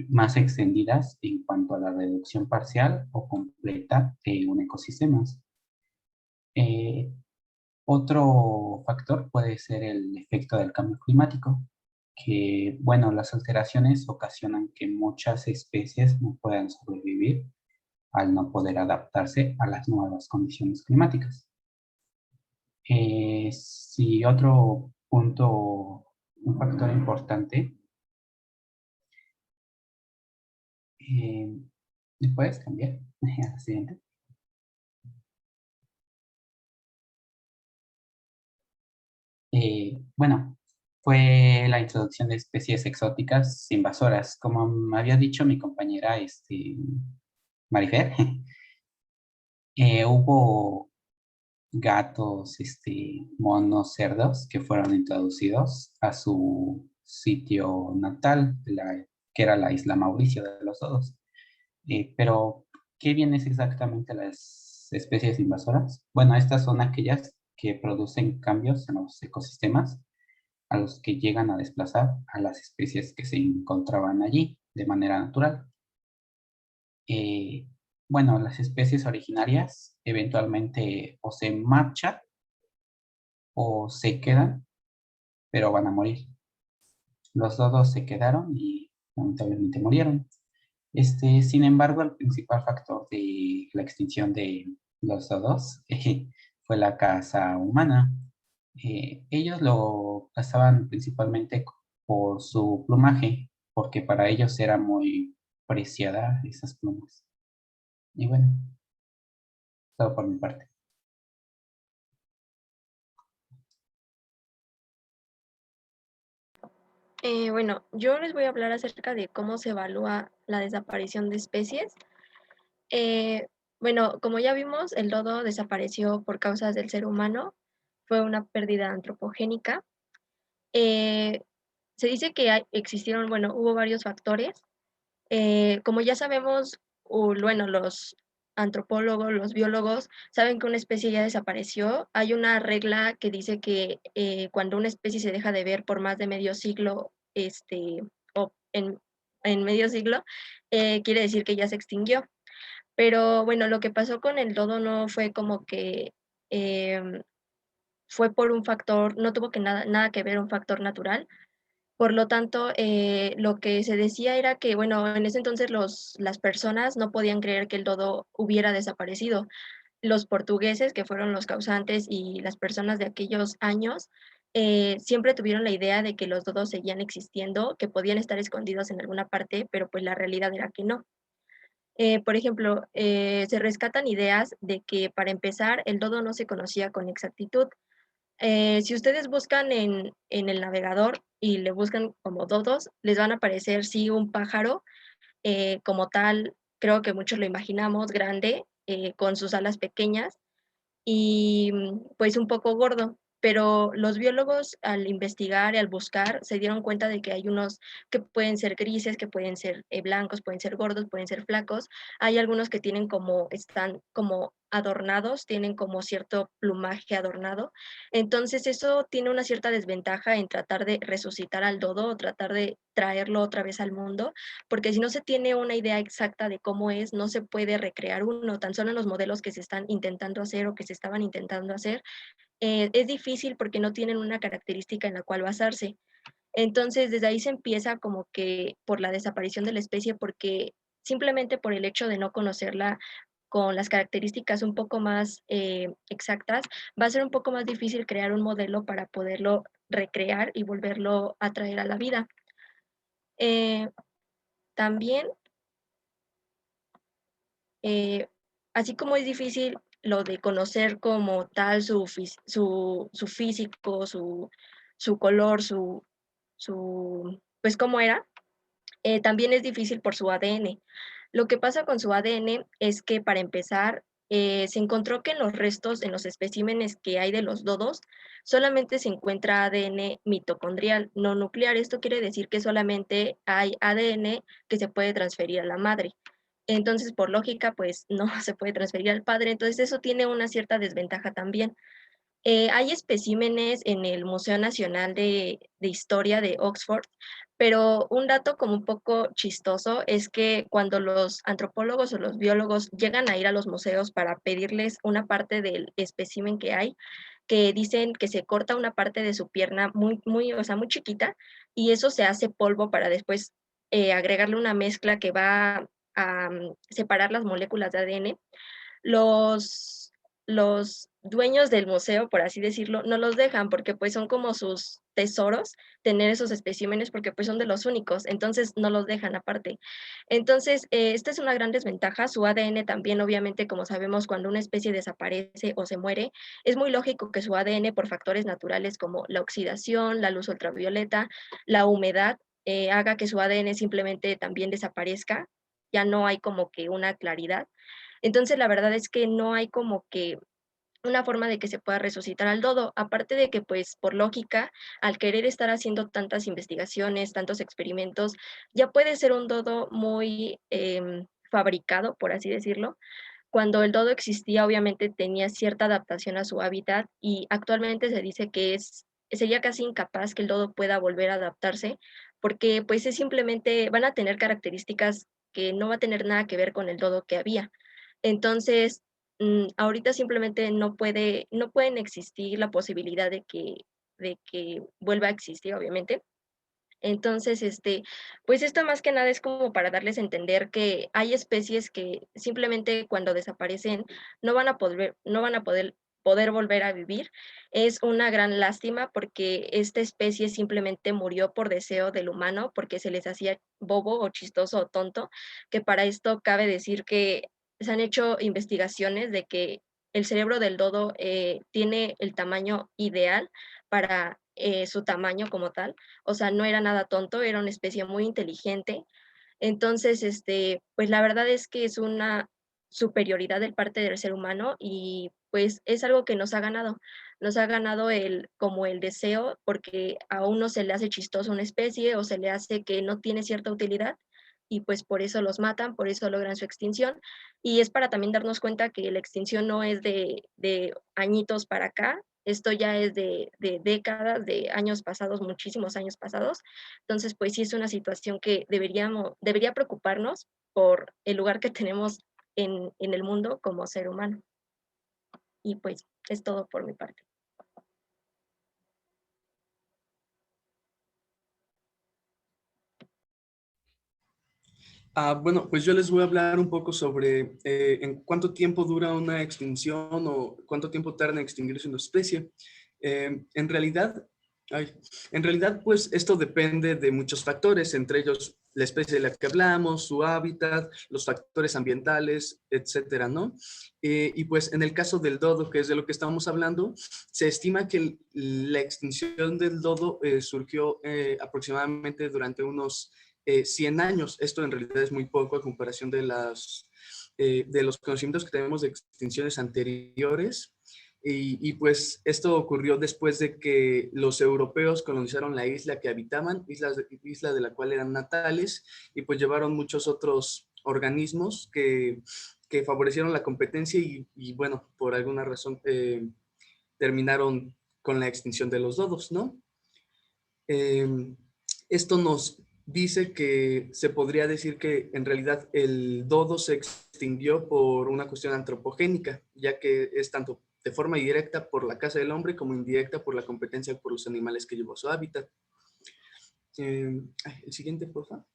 más extendidas en cuanto a la reducción parcial o completa de un ecosistema. Otro factor puede ser el efecto del cambio climático, que, bueno, las alteraciones ocasionan que muchas especies no puedan sobrevivir al no poder adaptarse a las nuevas condiciones climáticas. Si otro punto, un factor importante, ¿me puedes cambiar a la siguiente? Bueno, fue la introducción de especies exóticas invasoras. Como me había dicho mi compañera Marifer, hubo gatos, monos, cerdos que fueron introducidos a su sitio natal, que era la isla Mauricio de los Dodos. Pero, ¿qué vienen exactamente las especies invasoras? Bueno, estas son aquellas que producen cambios en los ecosistemas a los que llegan a desplazar a las especies que se encontraban allí de manera natural. Bueno, las especies originarias eventualmente o se marchan o se quedan, pero van a morir. Los dodos se quedaron y lamentablemente murieron. Sin embargo, el principal factor de la extinción de los dodos fue la caza humana. Ellos lo cazaban principalmente por su plumaje, porque para ellos era muy preciada esas plumas. Y bueno, todo por mi parte. Bueno, yo les voy a hablar acerca de cómo se evalúa la desaparición de especies. Bueno, como ya vimos, el dodo desapareció por causas del ser humano, fue una pérdida antropogénica. Se dice que existieron, bueno, hubo varios factores. Como ya sabemos, bueno, los antropólogos, los biólogos, saben que una especie ya desapareció. Hay una regla que dice que cuando una especie se deja de ver por más de medio siglo, o en medio siglo, quiere decir que ya se extinguió. Pero bueno, lo que pasó con el dodo no fue como que fue por un factor, no tuvo nada que ver un factor natural. Por lo tanto, lo que se decía era que, bueno, en ese entonces las personas no podían creer que el dodo hubiera desaparecido. Los portugueses, que fueron los causantes, y las personas de aquellos años, siempre tuvieron la idea de que los dodos seguían existiendo, que podían estar escondidos en alguna parte, pero pues la realidad era que no. Por ejemplo, se rescatan ideas de que, para empezar, el dodo no se conocía con exactitud. Si ustedes buscan en el navegador y le buscan como dodos, les van a aparecer, sí, un pájaro como tal, creo que muchos lo imaginamos, grande, con sus alas pequeñas y pues un poco gordo. Pero los biólogos, al investigar y al buscar, se dieron cuenta de que hay unos que pueden ser grises, que pueden ser blancos, pueden ser gordos, pueden ser flacos. Hay algunos que están como adornados, tienen como cierto plumaje adornado. Entonces eso tiene una cierta desventaja en tratar de resucitar al dodo o tratar de traerlo otra vez al mundo, porque si no se tiene una idea exacta de cómo es, no se puede recrear uno. Tan solo en los modelos que se están intentando hacer o que se estaban intentando hacer, es difícil porque no tienen una característica en la cual basarse. Entonces, desde ahí se empieza como que por la desaparición de la especie, porque simplemente por el hecho de no conocerla con las características un poco más exactas, va a ser un poco más difícil crear un modelo para poderlo recrear y volverlo a traer a la vida. También, así como es difícil lo de conocer como tal su físico, su color, pues cómo era, también es difícil por su ADN. Lo que pasa con su ADN es que, para empezar, se encontró que en los restos, en los especímenes que hay de los dodos, solamente se encuentra ADN mitocondrial, no nuclear. Esto quiere decir que solamente hay ADN que se puede transferir a la madre. Entonces, por lógica, pues no se puede transferir al padre. Entonces, eso tiene una cierta desventaja también. Hay especímenes en el Museo Nacional de Historia de Oxford, Pero un dato como un poco chistoso es que cuando los antropólogos o los biólogos llegan a ir a los museos para pedirles una parte del espécimen que hay, que dicen que se corta una parte de su pierna o sea, muy chiquita, y eso se hace polvo para después agregarle una mezcla que va a separar las moléculas de ADN. Los dueños del museo, por así decirlo, no los dejan porque pues son como sus tesoros tener esos especímenes porque pues son de los únicos, entonces no los dejan aparte. Entonces, esta es una gran desventaja. Su ADN también, obviamente, como sabemos, cuando una especie desaparece o se muere, es muy lógico que su ADN, por factores naturales como la oxidación, la luz ultravioleta, la humedad, haga que su ADN simplemente también desaparezca. Ya no hay como que una claridad. Entonces, la verdad es que no hay como que una forma de que se pueda resucitar al dodo, aparte de que, pues, por lógica, al querer estar haciendo tantas investigaciones, tantos experimentos, ya puede ser un dodo muy fabricado, por así decirlo. Cuando el dodo existía, obviamente tenía cierta adaptación a su hábitat y actualmente se dice que sería casi incapaz que el dodo pueda volver a adaptarse porque pues es simplemente, van a tener características que no va a tener nada que ver con el dodo que había. Entonces, ahorita simplemente no pueden existir la posibilidad de que vuelva a existir, obviamente. Entonces, pues esto más que nada es como para darles a entender que hay especies que simplemente cuando desaparecen no van a poder volver a vivir. Es una gran lástima porque esta especie simplemente murió por deseo del humano, porque se les hacía bobo o chistoso o tonto, que para esto cabe decir que se han hecho investigaciones de que el cerebro del dodo tiene el tamaño ideal para su tamaño como tal. O sea, no era nada tonto, era una especie muy inteligente. Entonces, pues la verdad es que es una superioridad del parte del ser humano y pues es algo que nos ha ganado como el deseo porque a uno se le hace chistoso una especie o se le hace que no tiene cierta utilidad y pues por eso los matan, por eso logran su extinción. Y es para también darnos cuenta que la extinción no es de añitos para acá, esto ya es de décadas, de años pasados, muchísimos años pasados. Entonces, pues sí es una situación que debería preocuparnos por el lugar que tenemos en el mundo como ser humano. Y pues es todo por mi parte. Bueno, pues yo les voy a hablar un poco sobre en cuánto tiempo dura una extinción o cuánto tiempo tarda en extinguirse una especie. En realidad, pues esto depende de muchos factores, entre ellos la especie de la que hablamos, su hábitat, los factores ambientales, etcétera, ¿no? Y pues en el caso del dodo, que es de lo que estamos hablando, se estima que la extinción del dodo surgió aproximadamente durante unos 100 años. Esto en realidad es muy poco a comparación de los conocimientos que tenemos de extinciones anteriores. Y pues esto ocurrió después de que los europeos colonizaron la isla que habitaban, isla de la cual eran natales, y pues llevaron muchos otros organismos que favorecieron la competencia y bueno, por alguna razón terminaron con la extinción de los dodos, ¿no? Esto nos dice que se podría decir que en realidad el dodo se extinguió por una cuestión antropogénica, ya que es tanto de forma directa por la caza del hombre como indirecta por la competencia por los animales que llevó a su hábitat. El siguiente, por favor.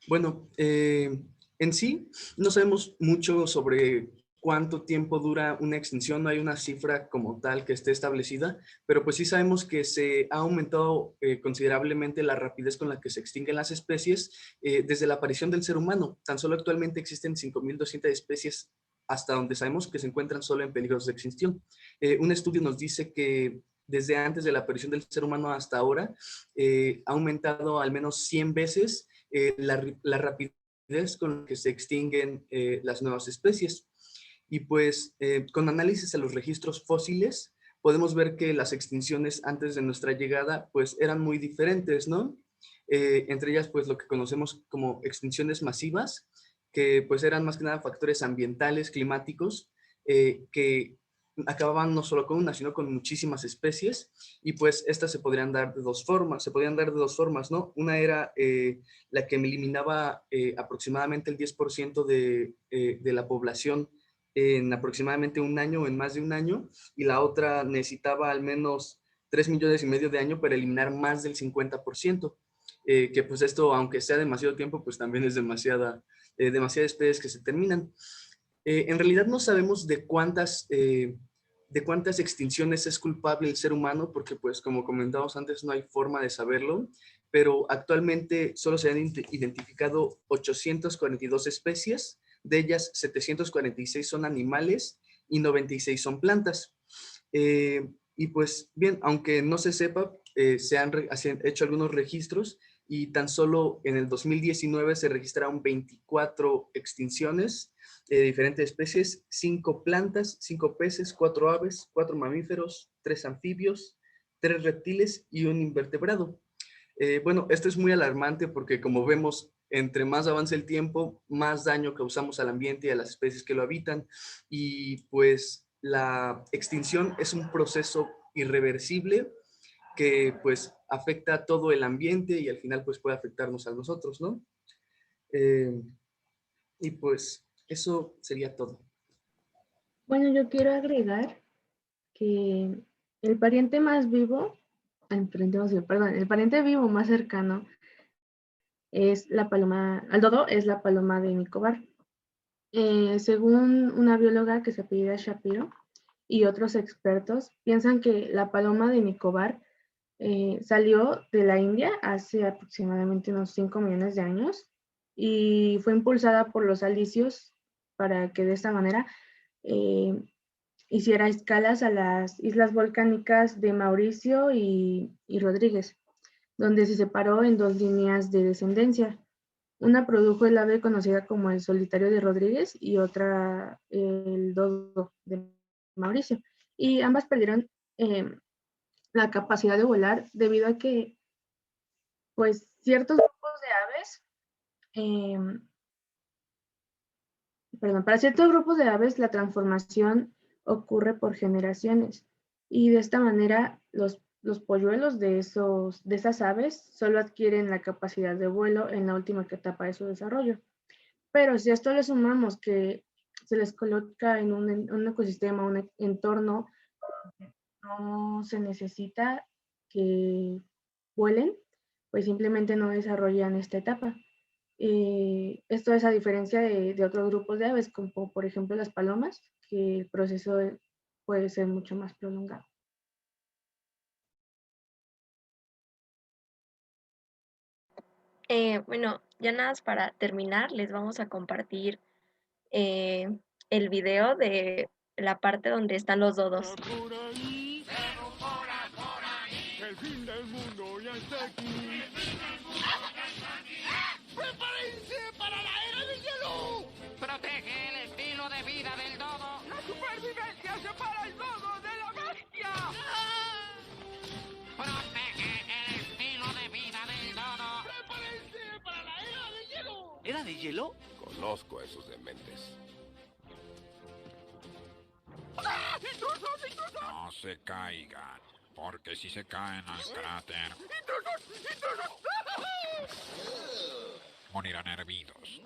Bueno, en sí no sabemos mucho sobre cuánto tiempo dura una extinción, no hay una cifra como tal que esté establecida, pero pues sí sabemos que se ha aumentado considerablemente la rapidez con la que se extinguen las especies desde la aparición del ser humano. Tan solo actualmente existen 5.200 especies hasta donde sabemos que se encuentran solo en peligro de extinción. Un estudio nos dice que desde antes de la aparición del ser humano hasta ahora ha aumentado al menos 100 veces la rapidez con la que se extinguen las nuevas especies. Y pues con análisis a los registros fósiles podemos ver que las extinciones antes de nuestra llegada pues eran muy diferentes, ¿no? Entre ellas pues lo que conocemos como extinciones masivas, que pues eran más que nada factores ambientales, climáticos, que acababan no solo con una, sino con muchísimas especies, y pues estas se podrían dar de dos formas, ¿no? Una era la que eliminaba aproximadamente el 10% de la población en aproximadamente un año o en más de un año, y la otra necesitaba al menos 3,5 millones de años para eliminar más del 50%, que pues esto, aunque sea demasiado tiempo, pues también es demasiadas especies que se terminan. En realidad no sabemos de cuántas extinciones es culpable el ser humano, porque pues como comentamos antes no hay forma de saberlo, pero actualmente solo se han identificado 842 especies, de ellas 746 son animales y 96 son plantas. Y pues bien, aunque no se sepa, se han hecho algunos registros y tan solo en el 2019 se registraron 24 extinciones de diferentes especies, 5 plantas, 5 peces, 4 aves, 4 mamíferos, 3 anfibios, 3 reptiles y un invertebrado. Bueno, esto es muy alarmante porque como vemos, entre más avanza el tiempo, más daño causamos al ambiente y a las especies que lo habitan, y pues la extinción es un proceso irreversible que pues afecta a todo el ambiente y al final pues puede afectarnos a nosotros, ¿no? Y pues eso sería todo. Bueno, yo quiero agregar que el pariente más vivo, el pariente vivo más cercano es la paloma, al dodo es la paloma de Nicobar. Según una bióloga que se apellida Shapiro y otros expertos, piensan que la paloma de Nicobar salió de la India hace aproximadamente unos 5 millones de años y fue impulsada por los alisios para que de esta manera hiciera escalas a las islas volcánicas de Mauricio y Rodríguez, donde se separó en 2 líneas de descendencia. Una produjo el ave conocida como el solitario de Rodríguez y otra el dodo de Mauricio. Y ambas perdieron la capacidad de volar debido a que, pues, ciertos grupos de aves, para ciertos grupos de aves la transformación ocurre por generaciones y de esta manera los polluelos de esas aves solo adquieren la capacidad de vuelo en la última etapa de su desarrollo. Pero si a esto le sumamos que se les coloca en un ecosistema, un entorno, no se necesita que vuelen, pues simplemente no desarrollan esta etapa. Esto es a diferencia de otros grupos de aves, como por ejemplo las palomas, que el proceso puede ser mucho más prolongado. Bueno, ya nada más para terminar, les vamos a compartir el video de la parte donde están los dodos. El fin del mundo ya está aquí. ¡Prepárense para la era del hielo! Protege el estilo de vida del dodo. ¡La supervivencia separa el dodo de la bestia! Protege el estilo de vida del dodo. ¡Prepárense para la era del hielo! ¿Era de hielo? Conozco a esos dementes. ¡Ah! ¡Intrusos, intrusos! No se caigan, porque si se caen al cráter, ¡Intrusos, intrusos! morirán hervidos.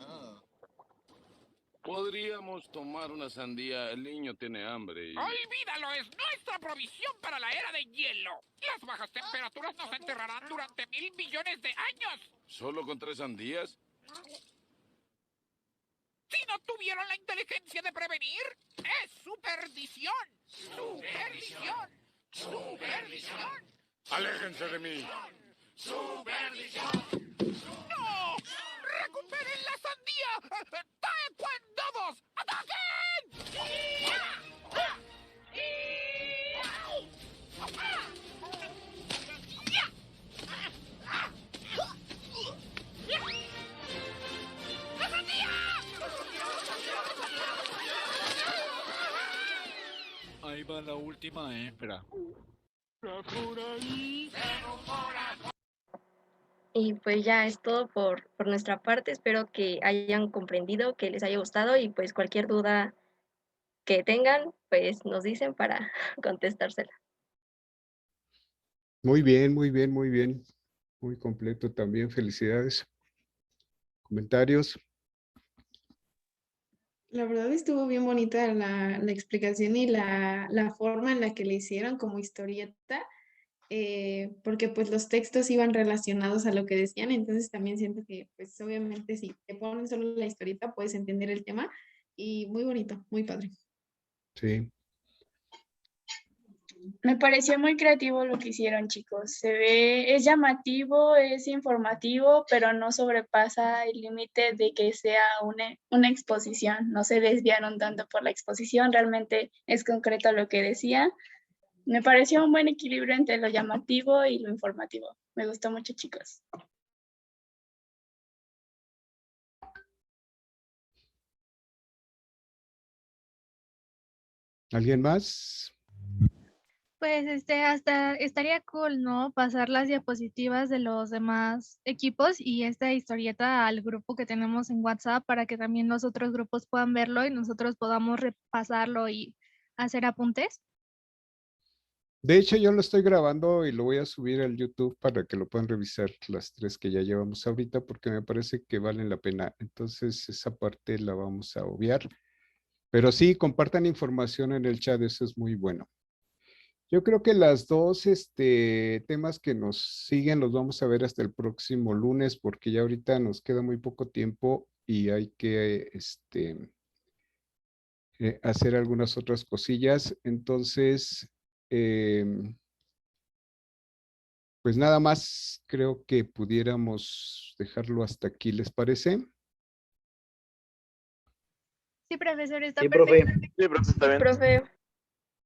Podríamos tomar una sandía. El niño tiene hambre y... ¡Olvídalo! ¡Es nuestra provisión para la era de hielo! Las bajas temperaturas nos enterrarán durante 1,000 millones de años. ¿Solo con 3 sandías? Si no tuvieron la inteligencia de prevenir, es superstición. ¡Superstición! ¡Superstición! ¡Aléjense de mí! ¡Superstición! ¡No! ¡Recuperen la sandía! ¡Taekwondodos! ¡Ataquen! ¡La sandía! Ahí va la última hembra. Y pues ya es todo por nuestra parte. Espero que hayan comprendido, que les haya gustado y pues cualquier duda que tengan, pues nos dicen para contestársela. Muy bien, muy bien, muy bien. Muy completo también. Felicidades. ¿Comentarios? La verdad estuvo bien bonita la explicación y la forma en la que le hicieron como historieta, porque pues los textos iban relacionados a lo que decían, entonces también siento que pues obviamente si te ponen solo la historieta puedes entender el tema y muy bonito, muy padre. Sí. Me pareció muy creativo lo que hicieron, chicos. Se ve, es llamativo, es informativo, pero no sobrepasa el límite de que sea una exposición. No se desviaron tanto por la exposición, realmente es concreto lo que decía. Me pareció un buen equilibrio entre lo llamativo y lo informativo. Me gustó mucho, chicos. ¿Alguien más? Pues hasta estaría cool, ¿no? Pasar las diapositivas de los demás equipos y esta historieta al grupo que tenemos en WhatsApp para que también los otros grupos puedan verlo y nosotros podamos repasarlo y hacer apuntes. De hecho, yo lo estoy grabando y lo voy a subir al YouTube para que lo puedan revisar las 3 que ya llevamos ahorita, porque me parece que valen la pena. Entonces, esa parte la vamos a obviar. Pero sí, compartan información en el chat, eso es muy bueno. Yo creo que las dos temas que nos siguen los vamos a ver hasta el próximo lunes, porque ya ahorita nos queda muy poco tiempo y hay que hacer algunas otras cosillas. Entonces, pues nada más creo que pudiéramos dejarlo hasta aquí, ¿les parece? Sí, profesor, está Sí, perfecto. profe. Sí, profe, está bien. Profe.